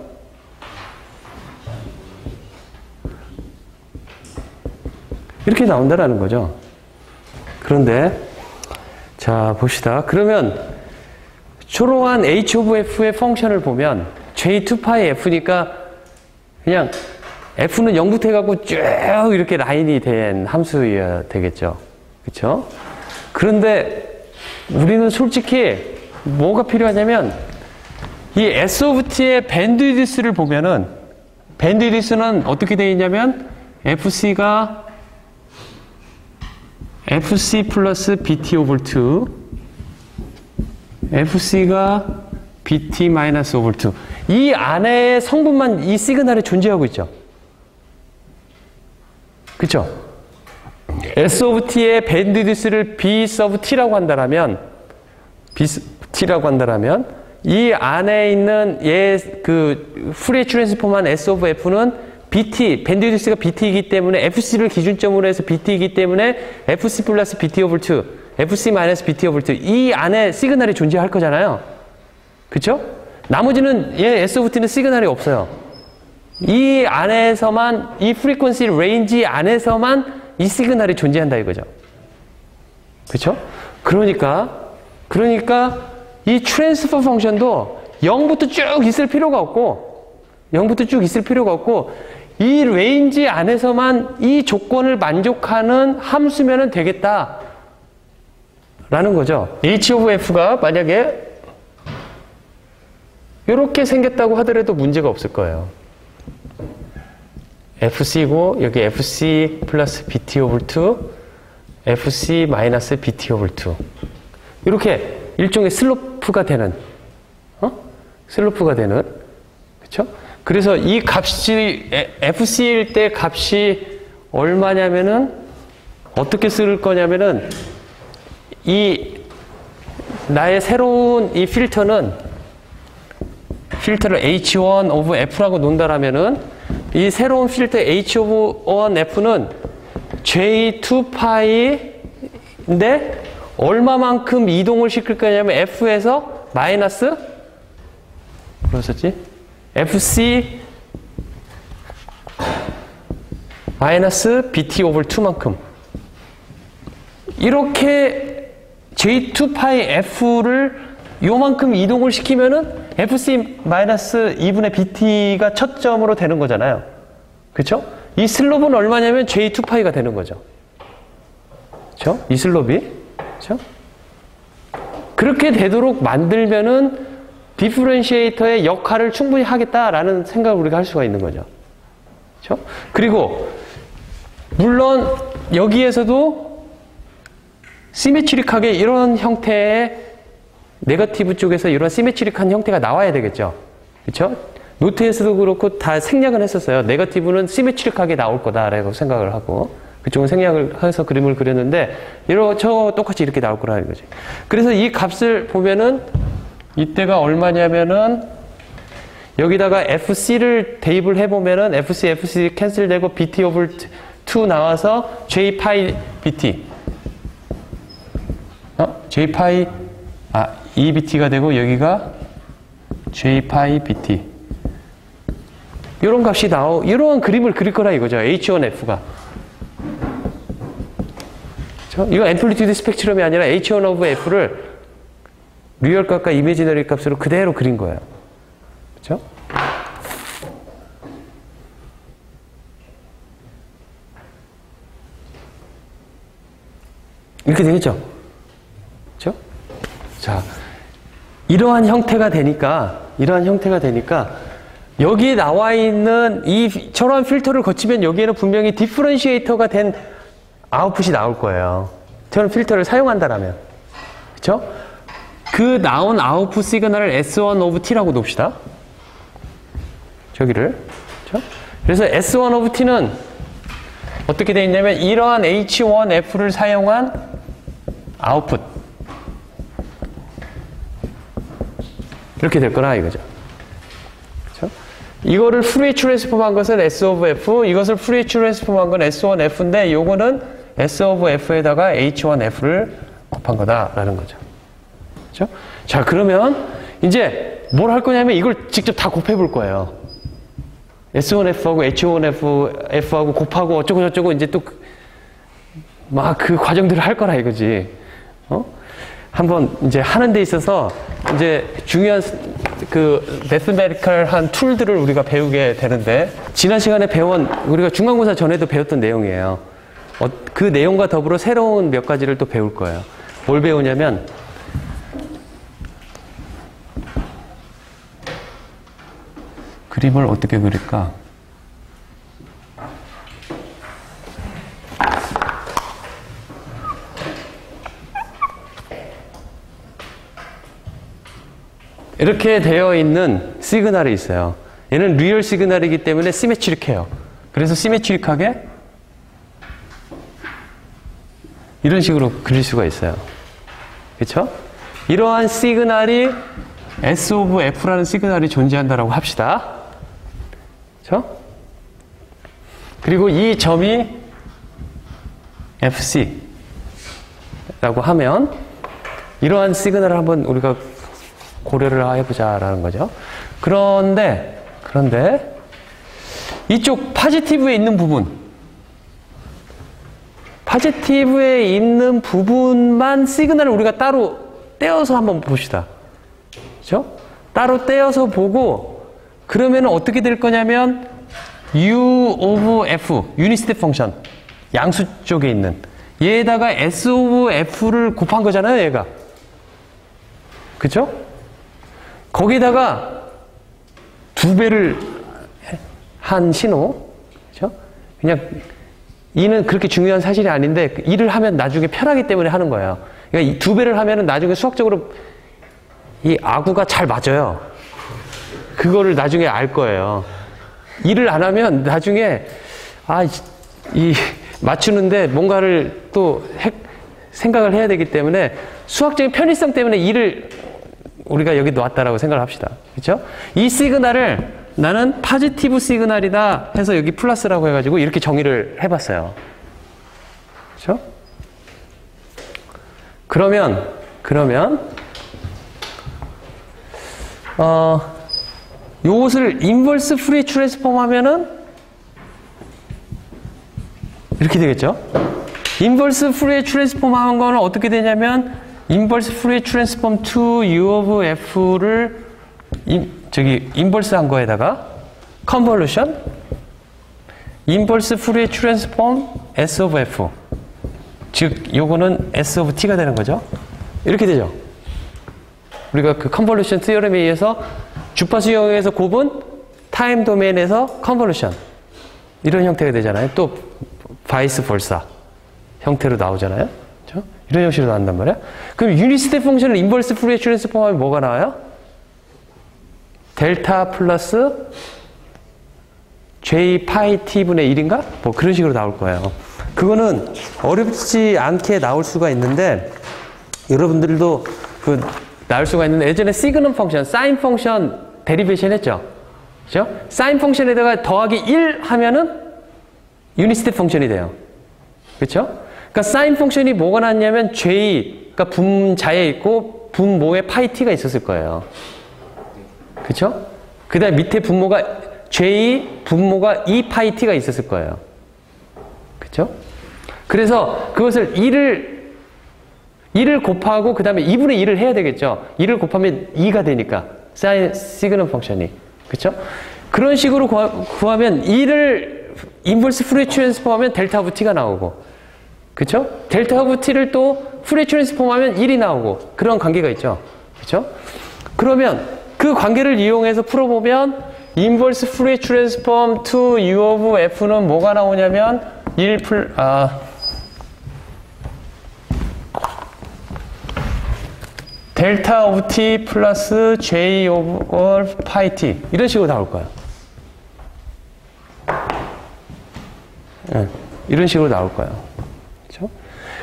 Speaker 1: 이렇게 나온다라는 거죠. 그런데 자 봅시다. 그러면 초로한 H of F의 펑션을 보면 J2파이 F니까 그냥 F는 0부터 해갖고 쭉 이렇게 라인이 된 함수여야 되겠죠. 그쵸? 그런데 우리는 솔직히 뭐가 필요하냐면 이 S of T의 밴드위드스를 보면은 밴드위드스는 어떻게 되어 있냐면 FC가 FC 플러스 BT over 2 FC가 BT 마이너스 over 2 이 안에 성분만 이 시그널에 존재하고 있죠. 그쵸? S of T의 밴드위드스를 B sub T라고 한다면 이 안에 있는 그 푸리에 트랜스폼한 S of F는 BT, 밴드위드스가 BT이기 때문에 FC를 기준점으로 해서 BT이기 때문에 FC 플러스 BT over 2, FC 마이너스 BT over 2 이 안에 시그널이 존재할 거잖아요. 그쵸? 나머지는 S of T는 시그널이 없어요. 이 안에서만 이 프리퀀시 레인지 안에서만 이 시그널이 존재한다 이거죠. 그쵸? 그러니까 이 트랜스퍼 펑션도 0부터 쭉 있을 필요가 없고 이 레인지 안에서만 이 조건을 만족하는 함수면은 되겠다 라는 거죠. H of F가 만약에 이렇게 생겼다고 하더라도 문제가 없을 거예요. FC고 여기 FC 플러스 BT over 2 FC 마이너스 BT over 2 이렇게 일종의 슬로프가 되는 그쵸? 그래서 이 값이 FC일 때 값이 얼마냐면은 어떻게 쓸 거냐면은 이 나의 새로운 이 필터를 H1 of F라고 놓는다라면은 이 새로운 필터 H of 1 F는 J2파이인데 얼마만큼 이동을 시킬 거냐면 F에서 마이너스 뭐로 썼지? FC 마이너스 BT over 2만큼 이렇게 J2파이 F를 요만큼 이동을 시키면은 FC 마이너스 2분의 BT가 첫 점으로 되는 거잖아요. 그쵸? 이 슬롭은 얼마냐면 J2파이가 되는 거죠. 그쵸? 이 슬롭이. 그쵸? 그렇게 되도록 만들면은 디퍼런시에이터의 역할을 충분히 하겠다라는 생각을 우리가 할 수가 있는 거죠. 그쵸? 그리고 물론 여기에서도 시메트릭하게 이런 형태의 네거티브 쪽에서 이런 시메트릭한 형태가 나와야 되겠죠. 그쵸? 노트에서도 그렇고 다 생략을 했었어요. 네거티브는 시메트릭하게 나올 거다라고 생각을 하고 그쪽은 생략을 해서 그림을 그렸는데 저 똑같이 이렇게 나올 거라는 거지. 그래서 이 값을 보면은 이때가 얼마냐면은 여기다가 FC를 대입을 해보면은 FC 캔슬되고 BT 오브 2 나와서 J 파이 BT. J 파이, EBT가 되고 여기가 J 파이 BT. 이런 값이 이런 그림을 그릴 거라 이거죠. H1F가. 이거 앰플리튜드 스펙트럼이 아니라 H1 of F를 리얼 값과 이미지너리 값으로 그대로 그린 거예요. 그렇죠? 이렇게 되겠죠? 그렇죠? 자, 이러한 형태가 되니까 여기에 나와 있는 저러한 필터를 거치면 여기에는 분명히 디퍼런시에이터가 된 아웃풋이 나올 거예요. 저런 필터를 사용한다라면. 그렇죠? 그 나온 아웃풋 시그널을 S1 of T라고 놓읍시다. 저기를. 그렇죠? 그래서 S1 of T는 어떻게 되어 있냐면 이러한 H1F를 사용한 아웃풋. 이렇게 될 거라 이거죠. 그렇죠? 이거를 프리 트랜스폼한 것은 S of F, 이것을 프리 트랜스폼한 건 S1F인데 요거는 S of F에다가 H1F를 곱한 거다라는 거죠. 그렇죠? 자, 그러면 이제 뭘 할 거냐면 이걸 직접 다 곱해 볼 거예요. S1F하고 H1F하고 곱하고 어쩌고 저쩌고 이제 또 막 그 과정들을 할 거라 이거지. 한번 이제 하는 데 있어서 이제 중요한 그 매스메리컬한 툴들을 우리가 배우게 되는데 지난 시간에 우리가 중간고사 전에도 배웠던 내용이에요. 그 내용과 더불어 새로운 몇 가지를 또 배울 거예요. 뭘 배우냐면 그림을 어떻게 그릴까? 이렇게 되어 있는 시그널이 있어요. 얘는 리얼 시그널이기 때문에 시메트릭해요. 그래서 시메트릭하게 이런 식으로 그릴 수가 있어요. 그렇죠? 이러한 시그널이 S of F라는 시그널이 존재한다라고 합시다. 그렇죠? 그리고 이 점이 FC라고 하면 이러한 시그널을 한번 우리가 고려를 해보자라는 거죠. 그런데 이쪽 파지티브에 있는 부분만 시그널을 우리가 따로 떼어서 한번 봅시다. 그렇죠? 따로 떼어서 보고 그러면 어떻게 될 거냐면 U of F, 유닛 스텝 펑션, 양수 쪽에 있는 얘에다가 S of F를 곱한 거잖아요, 얘가. 그렇죠? 거기다가 2배를 한 신호, 그렇죠? 그냥 이는 그렇게 중요한 사실이 아닌데 일을 하면 나중에 편하기 때문에 하는 거예요. 그러니까 이 2배를 하면은 나중에 수학적으로 이 아구가 잘 맞아요. 그거를 나중에 알 거예요. 일을 안 하면 나중에 맞추는데 뭔가를 또 생각을 해야 되기 때문에 수학적인 편의성 때문에 일을 우리가 여기 놓았다라고 생각을 합시다. 그렇죠? 이 시그널을 나는 파지티브 시그널이다 해서 여기 플러스라고 해가지고 이렇게 정의를 해봤어요. 그렇죠? 그러면 요것을 인버스 프리 트랜스폼 하면은 이렇게 되겠죠? 인버스 프리 트랜스폼 하는 거는 어떻게 되냐면 인버스 프리 트랜스폼 to U of F를 인버스 한 거에다가 컨볼루션 인버스 프리 트랜스폼 S of F 즉 요거는 S of T가 되는 거죠. 이렇게 되죠. 우리가 그 컨볼루션 티어럼에 의해서 주파수 영역에서 곱은 타임 도메인에서 컨볼루션 이런 형태가 되잖아요. 또 바이스 벌사 형태로 나오잖아요. 그렇죠? 이런 형식으로 나온단 말이야. 그럼 유닛 스텝 펑션을 인버스 프리 트랜스폼 하면 뭐가 나와요? 델타 플러스 J 파이 T분의 1인가? 뭐 그런 식으로 나올 거예요. 그거는 어렵지 않게 나올 수가 있는데 여러분들도 나올 수가 있는데 예전에 시그넘 펑션, 사인 펑션 데리베이션 했죠? 그죠? 사인 펑션에다가 더하기 1 하면은 유닛 스텝 펑션이 돼요. 그렇죠? 그러니까 사인 펑션이 뭐가 나왔냐면 J, 그러니까 분자에 있고 분모에 파이 t가 있었을 거예요. 그렇죠? 그다음 밑에 분모가 J, 분모가 2 파이 t가 있었을 거예요. 그렇죠? 그래서 그것을 2를 곱하고 그다음에 2분의 2를 해야 되겠죠. 2를 곱하면 2가 되니까 사인 시그널 펑션이. 그렇죠? 그런 식으로 구하면 2를 인버스 푸리어 트랜스폼하면 델타 오브 t가 나오고, 그렇죠? 델타 오브 t를 또 푸리어 트랜스폼하면 1이 나오고, 그런 관계가 있죠. 그렇죠? 그러면 그 관계를 이용해서 풀어보면 인버스 푸리어 트랜스폼 to u of f는 뭐가 나오냐면 델타 오브 t 플러스 j 오브 파이 t 이런 식으로 나올 거야. 네, 이런 식으로 나올 거예요. 그렇죠?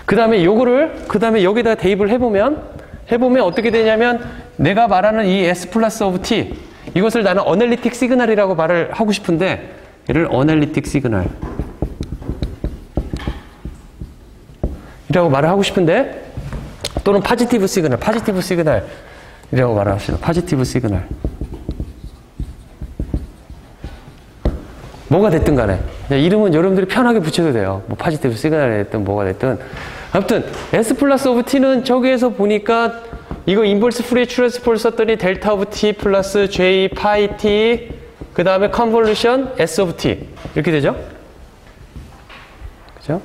Speaker 1: 그 다음에 여기다가 대입을 해보면 어떻게 되냐면 내가 말하는 이 s 플러스 오브 t 이것을 나는 어널리틱 시그널이라고 말을 하고 싶은데 얘를 어널리틱 시그널 이라고 말을 하고 싶은데 또는 파지티브 시그널이라고 말을 합시다. 파지티브 시그널. 뭐가 됐든 간에 이름은 여러분들이 편하게 붙여도 돼요. 뭐 파지티브 시그널이 됐든 뭐가 됐든 아무튼 S 플러스 오브 T는 저기에서 보니까 이거 인버스 푸리어 트랜스폼을 썼더니 델타 오브 T 플러스 J 파이 T 그 다음에 컨볼루션 S 오브 T 이렇게 되죠? 그죠?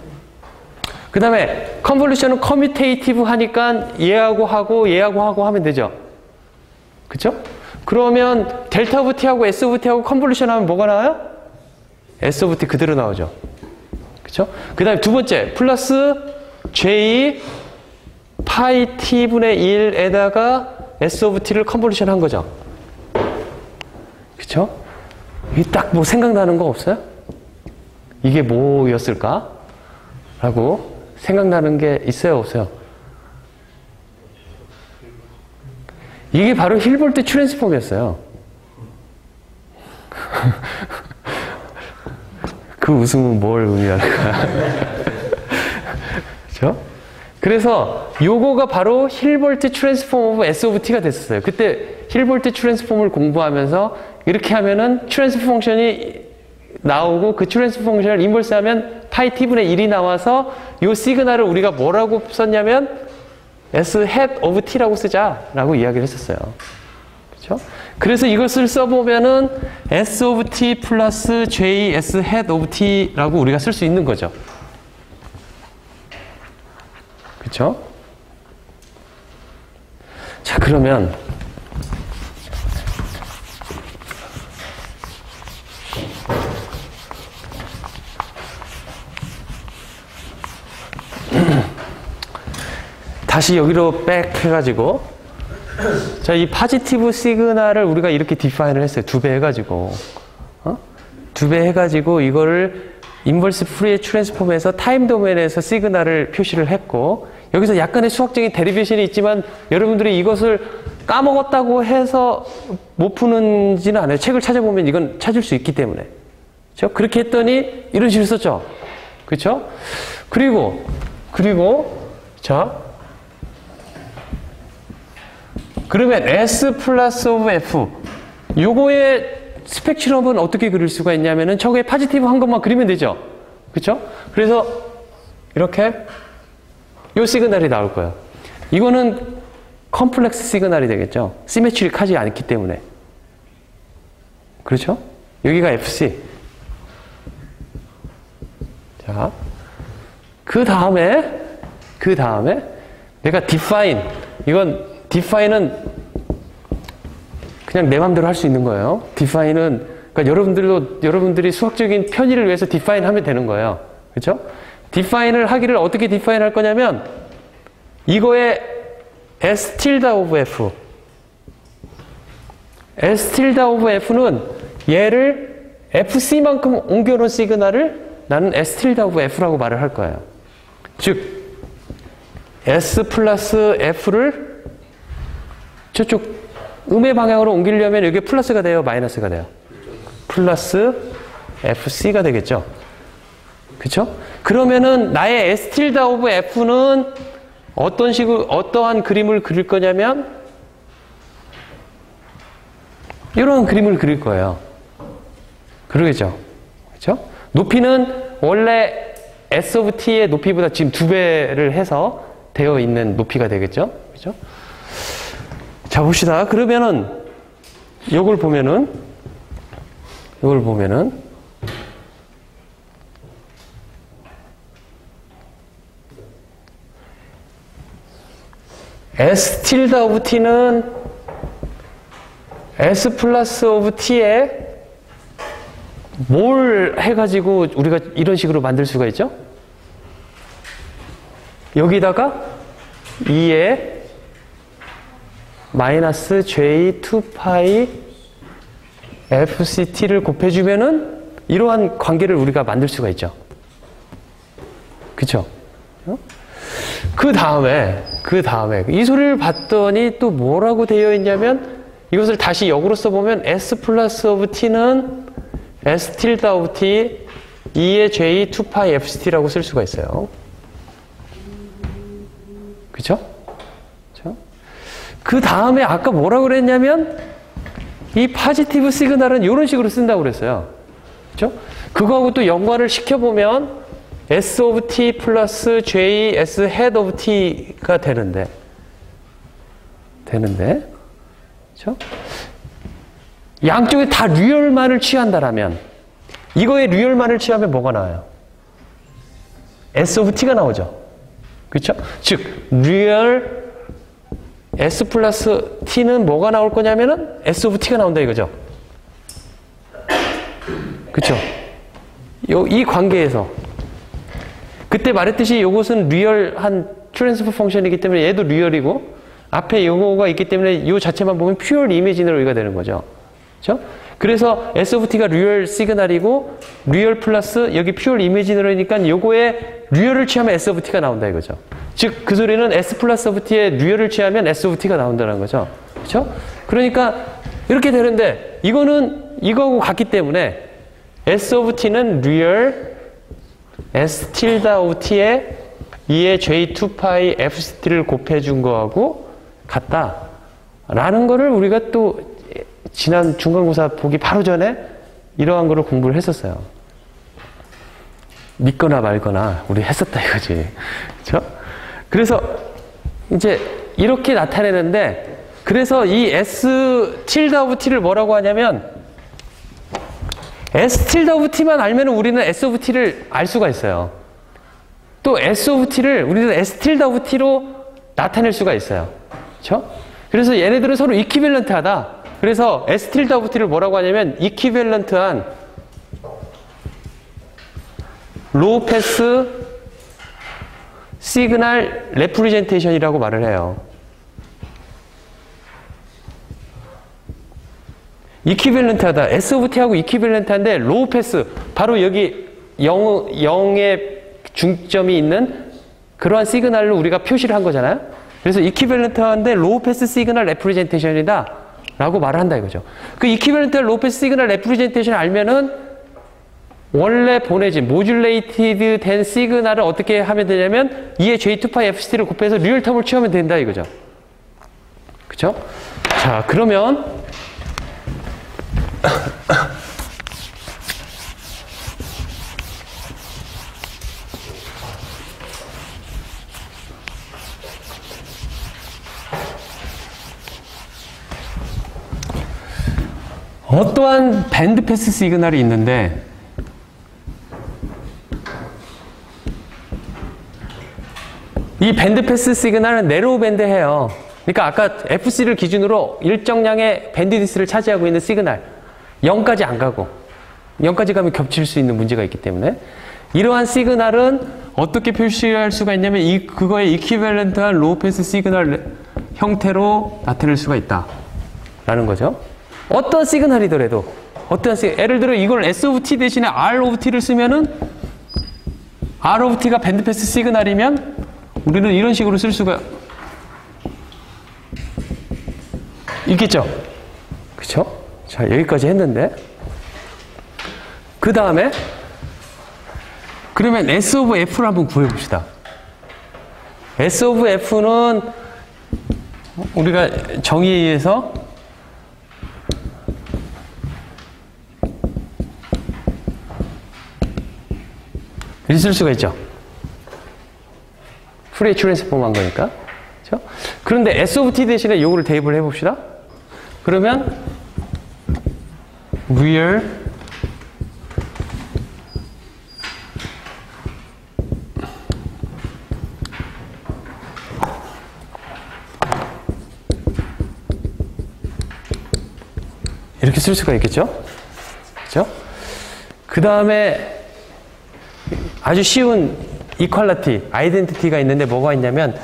Speaker 1: 그 다음에 컨볼루션은 커뮤테이티브 하니까 얘하고 하고 하면 되죠? 그쵸? 그러면 델타 오브 T하고 S 오브 T하고 컨볼루션 하면 뭐가 나와요? S 오브 T 그대로 나오죠. 그쵸? 그 다음에 두 번째, 플러스 J 파이 T분의 1에다가 S 오브 T를 컨볼루션 한 거죠. 그쵸? 이게 딱 뭐 생각나는 거 없어요? 이게 뭐였을까? 라고 생각나는 게 있어요, 없어요? 이게 바로 힐버트 트랜스폼이었어요. 그 웃음은 뭘 의미할까? 그렇죠? 그래서 요거가 바로 힐버트 트랜스폼 오브 S 오브 T가 됐었어요. 그때 힐버트 트랜스폼을 공부하면서 이렇게 하면은 트랜스폼 펑션이 나오고 그 트랜스폼 펑션을 인버스 하면 파이 t분의 1이 나와서 요 시그널을 우리가 뭐라고 썼냐면 S hat of t라고 쓰자라고 이야기를 했었어요. 그렇죠? 그래서 이것을 써보면은 S of t 플러스 J S hat of t라고 우리가 쓸 수 있는 거죠. 그렇죠? 자, 그러면 다시 여기로 백 해가지고 자, 이 파지티브 시그널을 우리가 이렇게 디파인을 했어요. 2배 해가지고 2배 해가지고 이거를 인버스 푸리어 트랜스폼에서 타임 도메인에서 시그널을 표시를 했고 여기서 약간의 수학적인 데리베이션이 있지만 여러분들이 이것을 까먹었다고 해서 못 푸는지는 않아요. 책을 찾아보면 이건 찾을 수 있기 때문에. 그렇죠? 그렇게 했더니 이런 식으로 썼죠. 그렇죠? 그리고 자 그러면 S 플러스 오브 F 요거의 스펙트럼은 어떻게 그릴 수가 있냐면은 저거에 파지티브 한 것만 그리면 되죠. 그렇죠? 그래서 이렇게 요 시그널이 나올 거예요. 이거는 컴플렉스 시그널이 되겠죠. 시메트릭하지 않기 때문에. 그렇죠? 여기가 FC. 자, 그 다음에 내가 define 이건 define은 그냥 내 맘대로 할 수 있는 거예요. define은 그러니까 여러분들이 수학적인 편의를 위해서 define 하면 되는 거예요. 그렇죠? define을 하기를 어떻게 define 할 거냐면 이거에 S tilde of F S tilde of F는 얘를 FC만큼 옮겨놓은 시그널을 나는 S tilde of F라고 말을 할 거예요. 즉 S 플러스 F를 저쪽 음의 방향으로 옮기려면 이게 플러스가 돼요? 마이너스가 돼요? 플러스 FC가 되겠죠. 그쵸? 그러면은 나의 S tilde of F는 어떠한 그림을 그릴 거냐면, 이런 그림을 그릴 거예요. 그러겠죠? 그쵸? 높이는 원래 S of T의 높이보다 지금 2배를 해서 되어 있는 높이가 되겠죠? 그죠? 자, 봅시다. 그러면은, 요걸 보면은, S tilde of T는 S 플러스 of T에 뭘 해가지고 우리가 이런 식으로 만들 수가 있죠? 여기다가 2에 마이너스 J 2파이 FCT를 곱해주면은 이러한 관계를 우리가 만들 수가 있죠. 그쵸? 그 다음에 이 소리를 봤더니 또 뭐라고 되어 있냐면, 이것을 다시 역으로 써보면 S 플러스 오브 T는 S tilde of T 2의 J 2파이 FCT라고 쓸 수가 있어요. 그쵸? 그 다음에 아까 뭐라고 그랬냐면, 이 포지티브 시그널은 이런 식으로 쓴다고 그랬어요. 그쵸? 그거하고 또 연관을 시켜보면 S of T 플러스 J S head of T가 되는데. 그쵸? 양쪽에 다 리얼만을 취한다라면, 이거에 리얼만을 취하면 뭐가 나와요? S of T가 나오죠. 그쵸? 즉, 리얼 S 플러스 T는 뭐가 나올 거냐면은 S of T가 나온다 이거죠. 그쵸? 이 관계에서. 그때 말했듯이 이것은 리얼한 트랜스퍼 펑션이기 때문에 얘도 리얼이고, 앞에 요거가 있기 때문에 이 자체만 보면 퓨얼 이미지너리가 되는 거죠. 그렇죠? 그래서 S of T가 리얼 시그널이고, 리얼 플러스 여기 퓨얼 이미지너리니까 요거에 리얼을 취하면 S of T가 나온다 이거죠. 즉, 그 소리는 S 플러스 of T에 리얼을 취하면 S of T가 나온다는 거죠. 그렇죠? 그러니까 이렇게 되는데, 이거는 이거하고 같기 때문에 S of T는 리얼 S tilde of T에 2의 J 2파이 FCT를 곱해준 거하고 같다라는 거를 우리가 또 지난 중간고사 보기 바로 전에 이러한 거를 공부를 했었어요. 믿거나 말거나 우리 했었다 이거지. 그렇죠? 그래서 이제 이렇게 나타내는데, 그래서 이 S tilde of T를 뭐라고 하냐면, S tilde of T만 알면 우리는 S of T를 알 수가 있어요. 또 S of T를 우리는 S tilde of T로 나타낼 수가 있어요. 그렇죠? 그래서 얘네들은 서로 이퀴밸런트하다. 그래서 S tilde of T를 뭐라고 하냐면 이퀴밸런트한 로우 패스 시그널 레프리젠테이션이라고 말을 해요. 이퀴밸런트하다. S of T하고 이퀴밸런트한데 로우 패스, 바로 여기 0의 중점이 있는 그러한 시그널로 우리가 표시를 한 거잖아요. 그래서 이퀴밸런트한데 로우 패스 시그널 레프리젠테이션이다 라고 말을 한다 이거죠. 그 이퀴밸런트 로우 패스 시그널 레프리젠테이션을 알면은 원래 보내진 모듈레이티드 된 시그널을 어떻게 하면 되냐면 2의 J2파이 FCT를 곱해서 리얼 텀을 취하면 된다 이거죠. 그쵸? 자, 그러면 어떠한 밴드 패스 시그널이 있는데, 이 밴드 패스 시그널은 네로우 밴드예요. 그러니까 아까 FC를 기준으로 일정량의 밴드위스를 차지하고 있는 시그널, 0까지 안 가고 0까지 가면 겹칠 수 있는 문제가 있기 때문에 이러한 시그널은 어떻게 표시할 수가 있냐면 그거의 이퀴밸런트한 로우 패스 시그널 형태로 나타낼 수가 있다 라는 거죠. 어떤 시그널이더라도 예를 들어 이걸 S of T 대신에 R of T를 쓰면은 R of T가 밴드 패스 시그널이면 우리는 이런 식으로 쓸 수가 있겠죠? 그쵸? 자, 여기까지 했는데 그 다음에 그러면 S of F를 한번 구해봅시다. S of F는 우리가 정의에 의해서 있을 수가 있죠. 프리에 트랜스폼 한 거니까. 그렇죠? 그런데 S of T 대신에 요거를 대입을 해봅시다. 그러면 real 이렇게 쓸 수가 있겠죠? 그렇죠? 그 다음에 아주 쉬운 이퀄리티, 아이덴티티가 있는데 뭐가 있냐면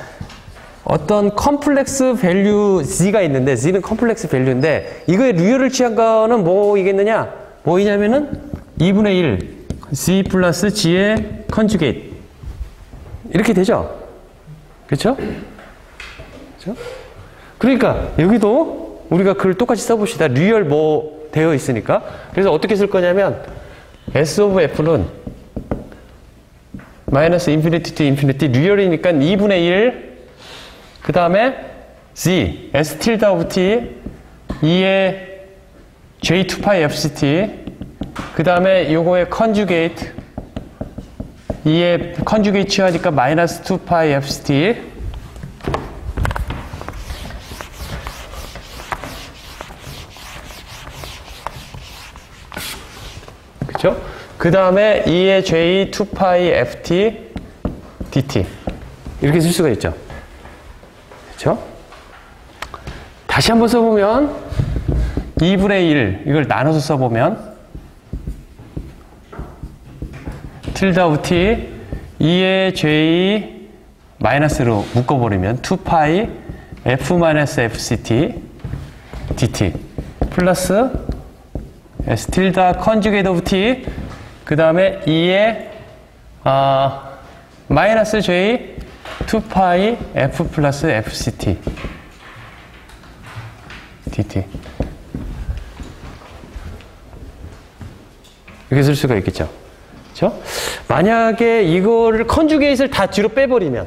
Speaker 1: 어떤 컴플렉스 밸류 Z가 있는데 Z는 컴플렉스 밸류인데 이거의 리얼을 취한 거는 뭐이겠느냐? 뭐이냐면은 2분의 1 Z 플러스 G의 컨주게이트 이렇게 되죠? 그렇죠? 그렇죠? 그러니까 여기도 우리가 글을 똑같이 써봅시다. 리얼 뭐 되어 있으니까. 그래서 어떻게 쓸 거냐면 S of F는 마이너스 인피니티 to 인피니티 리얼이니까 2분의 1 그 다음에 Z S tilde of T 2의 J2파이 FCT 그 다음에 요거의 컨주게이트 2의 컨주게이트 취하니까 마이너스 2파이 FCT 그쵸? 그 다음에 2의 J 2파이 FT DT 이렇게 쓸 수가 있죠. 그쵸? 다시 한번 써보면 2분의 1 이걸 나눠서 써보면 tilde of T 2의 J 마이너스로 묶어버리면 2파이 F 마이너스 FCT DT 플러스 S tilde conjugate of T 그 다음에 2의 마이너스 J 2파이 F 플러스 FCT DT 이렇게 쓸 수가 있겠죠. 그렇죠? 만약에 이거를 컨주게이트를 다 뒤로 빼버리면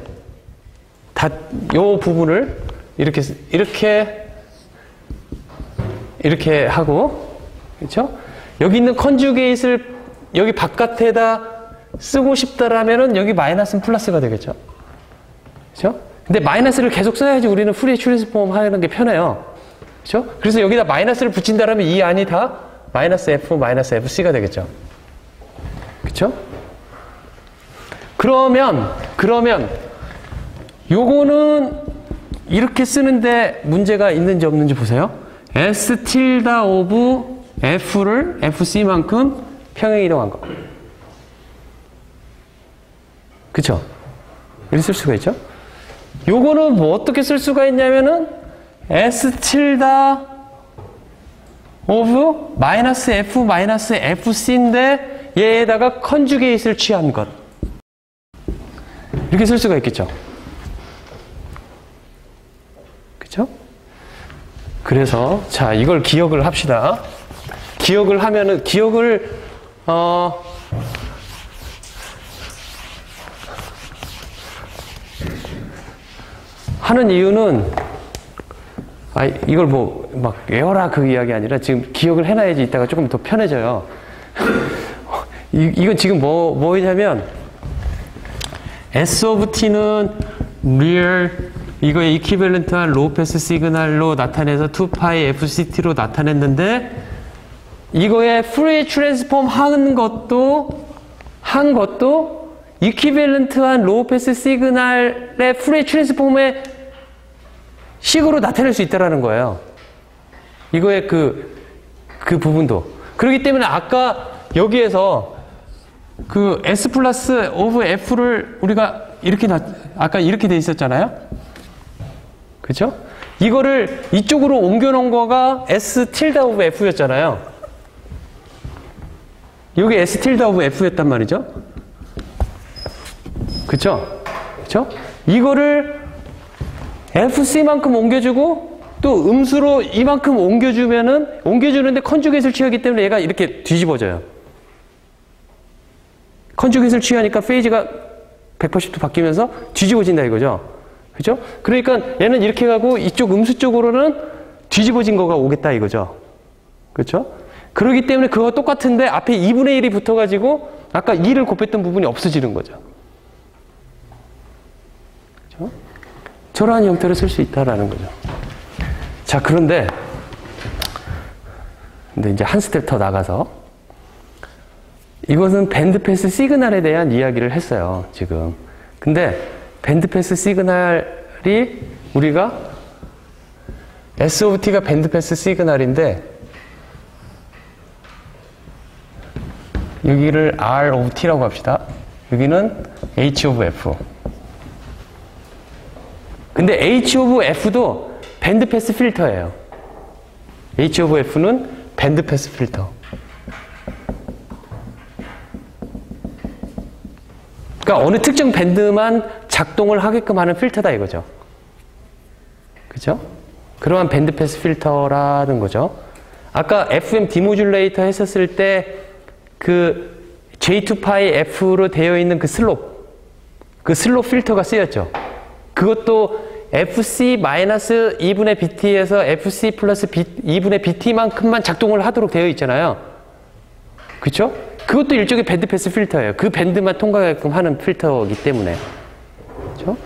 Speaker 1: 다 요 부분을 이렇게 하고 그렇죠? 여기 있는 컨주게이트를 여기 바깥에다 쓰고 싶다라면은 여기 마이너스는 플러스가 되겠죠. 그렇죠? 근데 마이너스를 계속 써야지 우리는 프리에 트랜스폼 하는 게 편해요. 그렇죠? 그래서 여기다 마이너스를 붙인다라면 이 안이 다 마이너스 F, 마이너스 FC가 되겠죠. 그렇죠? 그러면 요거는 이렇게 쓰는데 문제가 있는지 없는지 보세요. S tilde of F를 FC만큼 평행 이동한 거. 그쵸? 이렇게 쓸 수가 있죠? 요거는 뭐 어떻게 쓸 수가 있냐면은 S tilde of 마이너스 F 마이너스 FC인데 얘에다가 컨주게이트를 취한 것. 이렇게 쓸 수가 있겠죠? 그쵸? 그래서 자 이걸 기억을 합시다. 기억을 하면은 하는 이유는 이걸 뭐 막 외워라 그 이야기 아니라 지금 기억을 해놔야지 이따가 조금 더 편해져요. 이건 지금 뭐냐면 S of T는 real 이거의 이퀴밸런트한 로우 패스 시그널로 나타내서 2파이 FCT로 나타냈는데 이거의 프리에 트랜스폼 한 것도 이퀴밸런트한 로우 패스 시그널의 프리에 트랜스폼의 식으로 나타낼 수 있다라는 거예요. 이거의 그 부분도. 그렇기 때문에 아까 여기에서 그 S 플러스 오브 F를 우리가 아까 이렇게 돼 있었잖아요. 그죠? 이거를 이쪽으로 옮겨 놓은 거가 S tilde of F였잖아요. 여기 S tilde of F였단 말이죠. 그쵸? 그쵸? 이거를 FC만큼 옮겨주고 또 음수로 이만큼 옮겨주는데 컨주게이트를 취하기 때문에 얘가 이렇게 뒤집어져요. 컨주게이트를 취하니까 페이지가 180도 바뀌면서 뒤집어진다 이거죠. 그죠? 그러니까 얘는 이렇게 가고 이쪽 음수 쪽으로는 뒤집어진 거가 오겠다 이거죠. 그렇죠? 그렇기 때문에 그거 똑같은데 앞에 2분의 1이 붙어가지고 아까 2를 곱했던 부분이 없어지는 거죠. 그렇죠? 저러한 형태를 쓸 수 있다라는 거죠. 자, 그런데 이제 한 스텝 더 나가서 이것은 밴드패스 시그널에 대한 이야기를 했어요, 지금. 근데 밴드패스 시그널이 우리가 S of T가 밴드패스 시그널인데 여기를 R of T라고 합시다. 여기는 H of F. 근데 H of F도 밴드패스 필터예요. H of F는 밴드패스 필터. 그러니까 어느 특정 밴드만 작동을 하게끔 하는 필터다 이거죠. 그죠? 그러한 밴드패스 필터라는 거죠. 아까 FM 디모듈레이터 했었을 때 그 J2파이 F로 되어 있는 그 슬롭 필터가 쓰였죠. 그것도 FC-2분의 BT에서 FC 플러스 2분의 BT만큼만 작동을 하도록 되어 있잖아요. 그쵸? 그것도 일종의 밴드패스 필터예요. 그 밴드만 통과하게끔 하는 필터이기 때문에. 그쵸?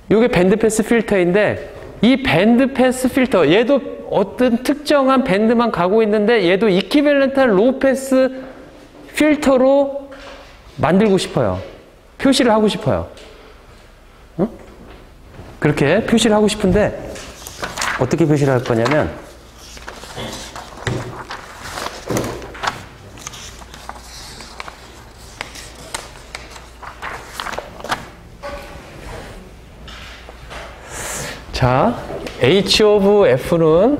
Speaker 1: 이게 밴드패스 필터인데 이 밴드패스 필터, 얘도 어떤 특정한 밴드만 가고 있는데 얘도 이퀴밸런트한 로우패스 필터로 만들고 싶어요. 표시를 하고 싶어요. 응? 그렇게 표시를 하고 싶은데 어떻게 표시를 할 거냐면 자, H of F는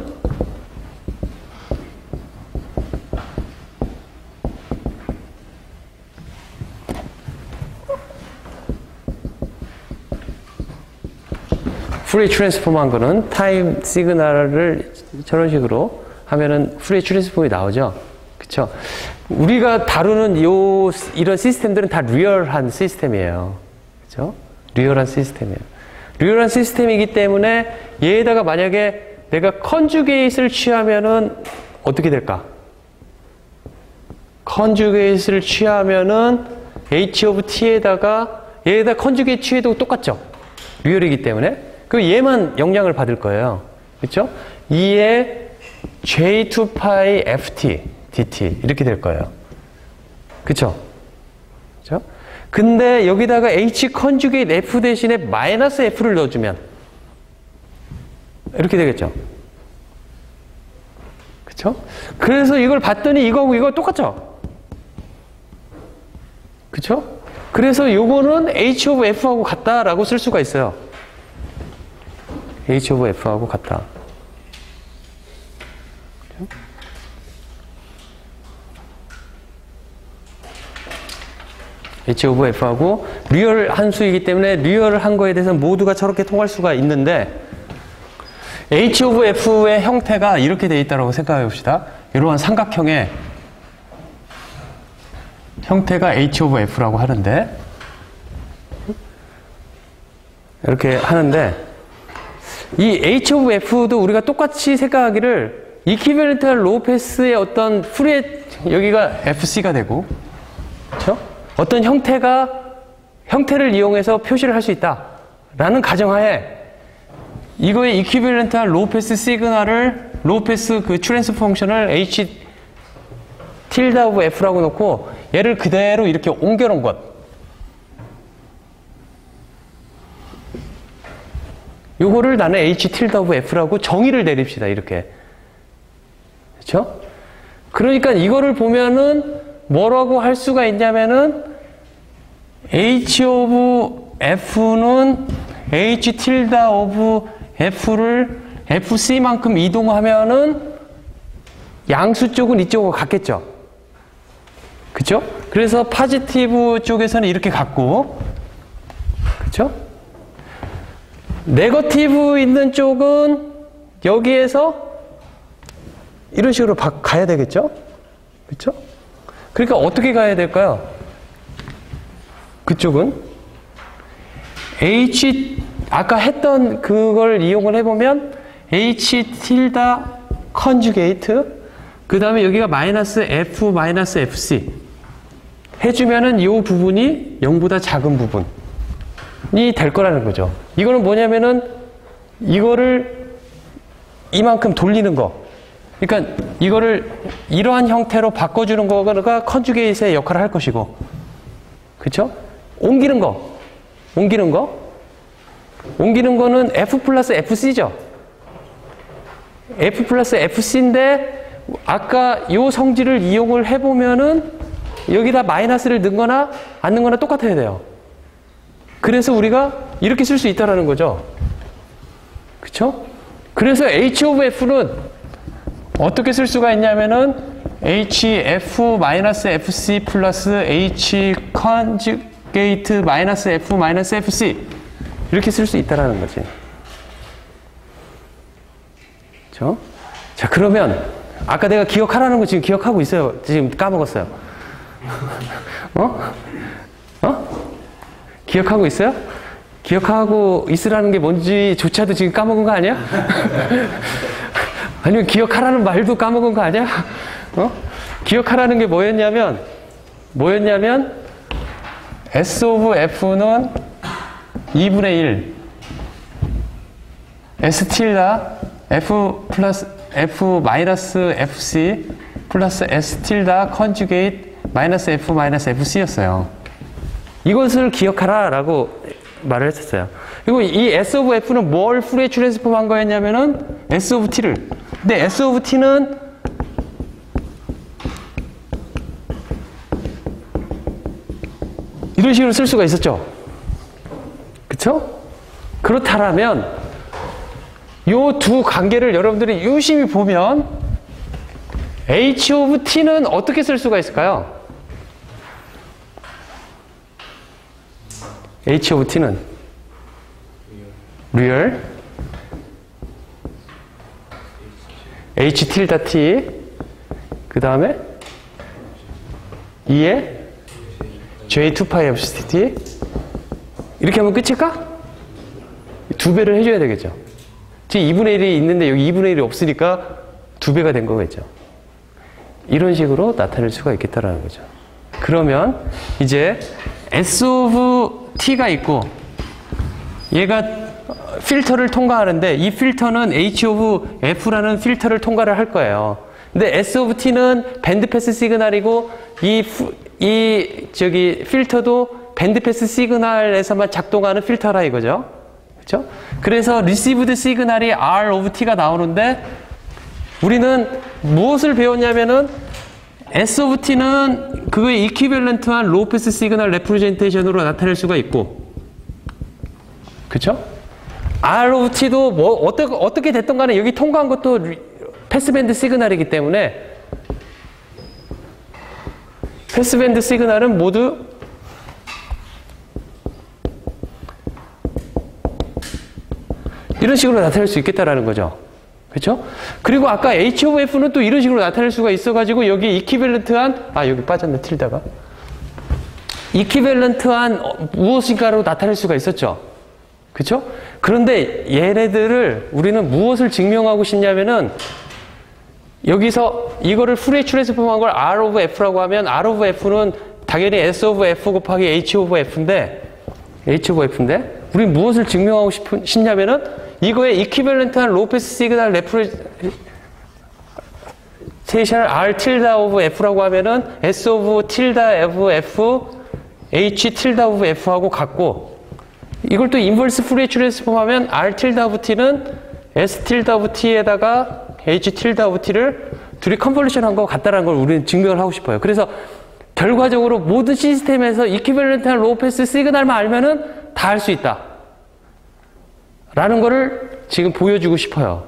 Speaker 1: 프리 트랜스폼 한 거는 타임 시그널을 저런 식으로 하면은 프리 트랜스폼이 나오죠. 그쵸? 우리가 다루는 이런 시스템들은 다 리얼한 시스템이에요. 그쵸? 리얼한 시스템이에요. 리얼한 시스템이기 때문에 얘에다가 만약에 내가 컨주게이트를 취하면은 어떻게 될까? 컨주게이트를 취하면은 H of T에다가 얘에다 컨주게이트 취해도 똑같죠? 리얼이기 때문에. 그 얘만 영향을 받을 거예요. 그렇죠? 2의 J2파이 FT, DT 이렇게 될 거예요. 그렇죠? 그렇죠? 근데 여기다가 H 컨주게이트 F 대신에 마이너스 F를 넣어주면 이렇게 되겠죠? 그렇죠? 그래서 이걸 봤더니 이거하고 이거 똑같죠? 그렇죠? 그래서 요거는 H of F하고 같다라고 쓸 수가 있어요. H of F하고 같다. H of F하고 리얼 함수이기 때문에 리얼한 거에 대해서는 모두가 저렇게 통할 수가 있는데 H of F의 형태가 이렇게 되어 있다고 생각해 봅시다. 이러한 삼각형의 형태가 H of F라고 하는데 이렇게 하는데 이 H of F도 우리가 똑같이 생각하기를 이퀴밸런트한 로우 패스의 어떤 풀의 여기가 FC가 되고 그렇죠? 어떤 형태를 이용해서 표시를 할 수 있다라는 가정하에 이거의 이퀴밸런트한 로우 패스 시그널을 로우 패스 그 트랜스 펑션을 H tilde of F라고 놓고 얘를 그대로 이렇게 옮겨 놓은 것. 요거를 나는 H tilde of F라고 정의를 내립시다. 이렇게. 그렇죠? 그러니까 이거를 보면은 뭐라고 할 수가 있냐면은 H of F는 H tilde of F를 FC만큼 이동하면은 양수 쪽은 이쪽하고 같겠죠? 그쵸? 그래서 파지티브 쪽에서는 이렇게 같고 그쵸? 네거티브 있는 쪽은 여기에서 이런 식으로 가야 되겠죠? 그쵸? 그러니까 어떻게 가야 될까요? 그쪽은 H 아까 했던 그걸 이용을 해보면 H 틸다 컨주게이트 그 다음에 여기가 마이너스 F 마이너스 FC 해주면은 이 부분이 0보다 작은 부분이 될 거라는 거죠. 이거는 뭐냐면은 이거를 이만큼 돌리는 거. 그러니까 이거를 이러한 형태로 바꿔주는 거가 컨주게이트의 역할을 할 것이고, 그렇죠? 옮기는 거는 F 플러스 FC죠. F 플러스 FC인데 아까 요 성질을 이용을 해보면은 여기다 마이너스를 넣거나 안 넣거나 똑같아야 돼요. 그래서 우리가 이렇게 쓸 수 있다라는 거죠. 그렇죠? 그래서 H of F는 어떻게 쓸 수가 있냐면은 HF 마이너스 FC 플러스 H 컨주게이트 마이너스 F 마이너스 FC 이렇게 쓸 수 있다라는 거지. 그렇죠? 자, 그러면 아까 내가 기억하라는 거 지금 기억하고 있어요. 지금 까먹었어요. 기억하고 있어요? 기억하고 있으라는 게 뭔지조차도 지금 까먹은 거 아니야? 아니면 기억하라는 말도 까먹은 거 아니야? 기억하라는 게 뭐였냐면 S of F는 2분의 1 S 틸다 F 플러스 F 마이너스 FC 플러스 S 틸다 컨주게이트 마이너스 F 마이너스 FC였어요. 이것을 기억하라 라고 말을 했었어요. 그리고 이 S of F는 뭘 푸리에 트랜스폼 한 거였냐면은 S of T를. 근데 S of T는 이런 식으로 쓸 수가 있었죠. 그쵸? 그렇다면 요 두 관계를 여러분들이 유심히 보면 H of T는 어떻게 쓸 수가 있을까요? H of T는 real H 틸다 T 그 다음에 2에 J2파이 FCT 이렇게 하면 끝일까? 2배를 해줘야 되겠죠. 지금 2분의 1이 있는데 여기 2분의 1이 없으니까 2배가 된 거겠죠. 이런 식으로 나타낼 수가 있겠다라는 거죠. 그러면 이제 S of T가 있고 얘가 필터를 통과하는데 이 필터는 H of F라는 필터를 통과를 할 거예요. 근데 S of T는 밴드패스 시그널이고 이 필터도 밴드패스 시그널에서만 작동하는 필터라 이거죠. 그렇죠? 그래서 리시브드 시그널이 R of T가 나오는데 우리는 무엇을 배웠냐면은 S of T는 그거의 이퀴밸런트한 로우 패스 시그널 레프레젠테이션으로 나타낼 수가 있고, 그렇죠? R of T도 뭐 어떻게 됐든 간에 여기 통과한 것도 패스밴드 시그널이기 때문에 패스밴드 시그널은 모두 이런 식으로 나타낼 수 있겠다라는 거죠. 그렇죠? 그리고 아까 H of F는 또 이런 식으로 나타낼 수가 있어가지고 여기 이퀴밸런트한 여기 빠졌네 틸다가 이퀴밸런트한 무엇인가로 나타낼 수가 있었죠. 그렇죠? 그런데 얘네들을 우리는 무엇을 증명하고 싶냐면은 여기서 이거를 푸리에 트랜스폼한 걸 R of F라고 하면 R of F는 당연히 S of F 곱하기 H of F인데 우리는 무엇을 증명하고 싶냐면은 이거의 이퀴밸런트한 로우 패스 시그널 레프레젠테이션을 R 틸다 오브 F라고 하면은 S 오브 틸다 F F H 틸다 오브 F하고 같고 이걸 또 인버스 푸리에 트랜스폼 하면 R 틸다 오브 T는 S 틸다 오브 T에다가 H 틸다 오브 T를 둘이 컨볼루션 한 거 같다라는 걸 우리는 증명을 하고 싶어요. 그래서 결과적으로 모든 시스템에서 이퀴밸런트한 로우 패스 시그널만 알면은 다 할 수 있다. 라는 거를 지금 보여주고 싶어요.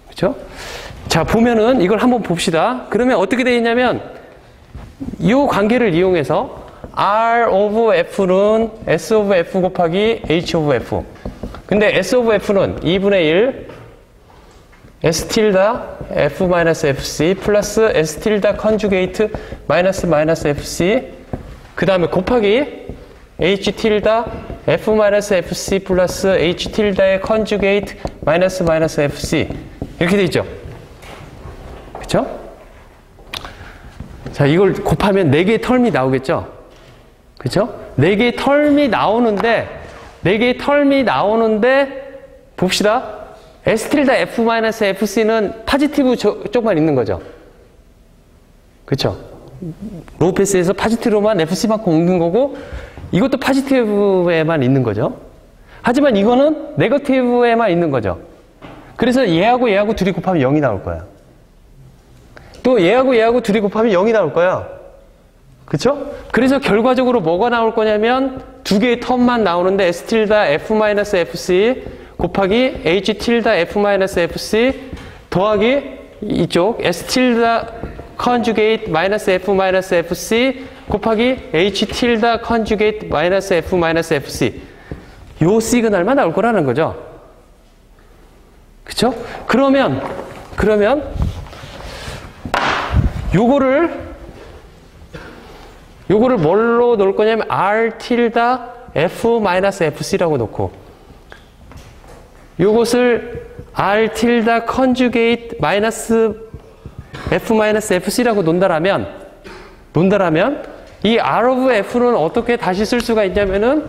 Speaker 1: 그렇죠? 자, 보면은 이걸 한번 봅시다. 그러면 어떻게 되어 있냐면 이 관계를 이용해서 R of F는 S of F 곱하기 H of F. 근데 S of F는 2분의 1 S 틸다 F 마이너스 FC 플러스 S 틸다 컨주게이트 마이너스 FC 그 다음에 곱하기 H tilde F 마이너스 FC 플러스 H tilde의 컨주게이트 마이너스 FC 이렇게 돼 있죠. 그쵸? 자, 이걸 곱하면 4개의 텀이 나오겠죠? 그쵸? 4개의 텀이 나오는데 봅시다. S tilde F 마이너스 FC는 파지티브 쪽만 있는 거죠. 그쵸? 로우 패스에서 파지티브로만 FC만큼 옮긴 거고, 이것도 파지티브에만 있는 거죠. 하지만 이거는 네거티브에만 있는 거죠. 그래서 얘하고 둘이 곱하면 0이 나올 거야. 또 얘하고 둘이 곱하면 0이 나올 거야. 그쵸? 그래서 결과적으로 뭐가 나올 거냐면 2개의 텀만 나오는데 S tilde F 마이너스 FC 곱하기 H tilde F 마이너스 FC 더하기 이쪽 S tilde conjugate 마이너스 F 마이너스 FC 곱하기 H tilde conjugate 마이너스 F 마이너스 FC 요 시그널만 나올 거라는 거죠. 그쵸? 그러면 요거를 뭘로 놓을 거냐면 R tilde F 마이너스 FC라고 놓고 요것을 R tilde conjugate 마이너스 F 마이너스 FC라고 논다라면 이 R of F는 어떻게 다시 쓸 수가 있냐면은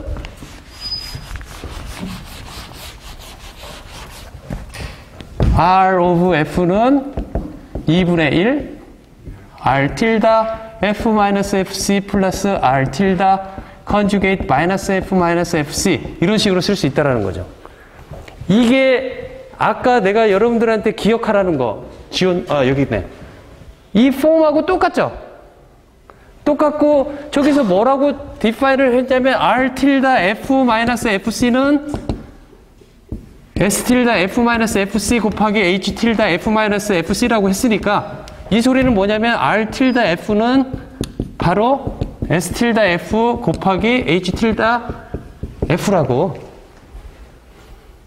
Speaker 1: R of F는 2분의 1 R tilde F 마이너스 FC 플러스 R tilde conjugate 마이너스 F 마이너스 FC 이런 식으로 쓸 수 있다라는 거죠. 이게 아까 내가 여러분들한테 기억하라는 거 여기 있네. 이 폼하고 똑같죠? 똑같고 저기서 뭐라고 디파인을 했냐면 R tilde F 마이너스 FC는 S tilde F 마이너스 FC 곱하기 H tilde F 마이너스 FC라고 했으니까 이 소리는 뭐냐면 R tilde F는 바로 S tilde F 곱하기 H tilde F라고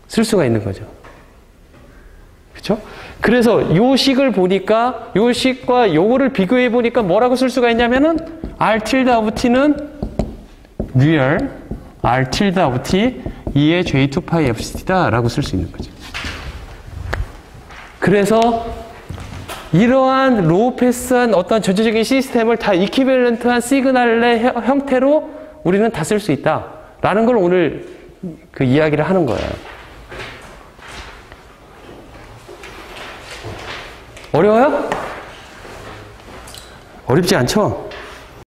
Speaker 1: 쓸 수가 있는 거죠. 그쵸? 그래서 요 식을 보니까 요 식과 요거를 비교해 보니까 뭐라고 쓸 수가 있냐면은 R tilde of T는 real R tilde of T 2의 J2파이 FC다 라고 쓸 수 있는 거죠. 그래서 이러한 로우 패스한 어떤 전체적인 시스템을 다 이퀴밸런트한 시그널의 형태로 우리는 다 쓸 수 있다 라는 걸 오늘 그 이야기를 하는 거예요. 어려워요? 어렵지 않죠?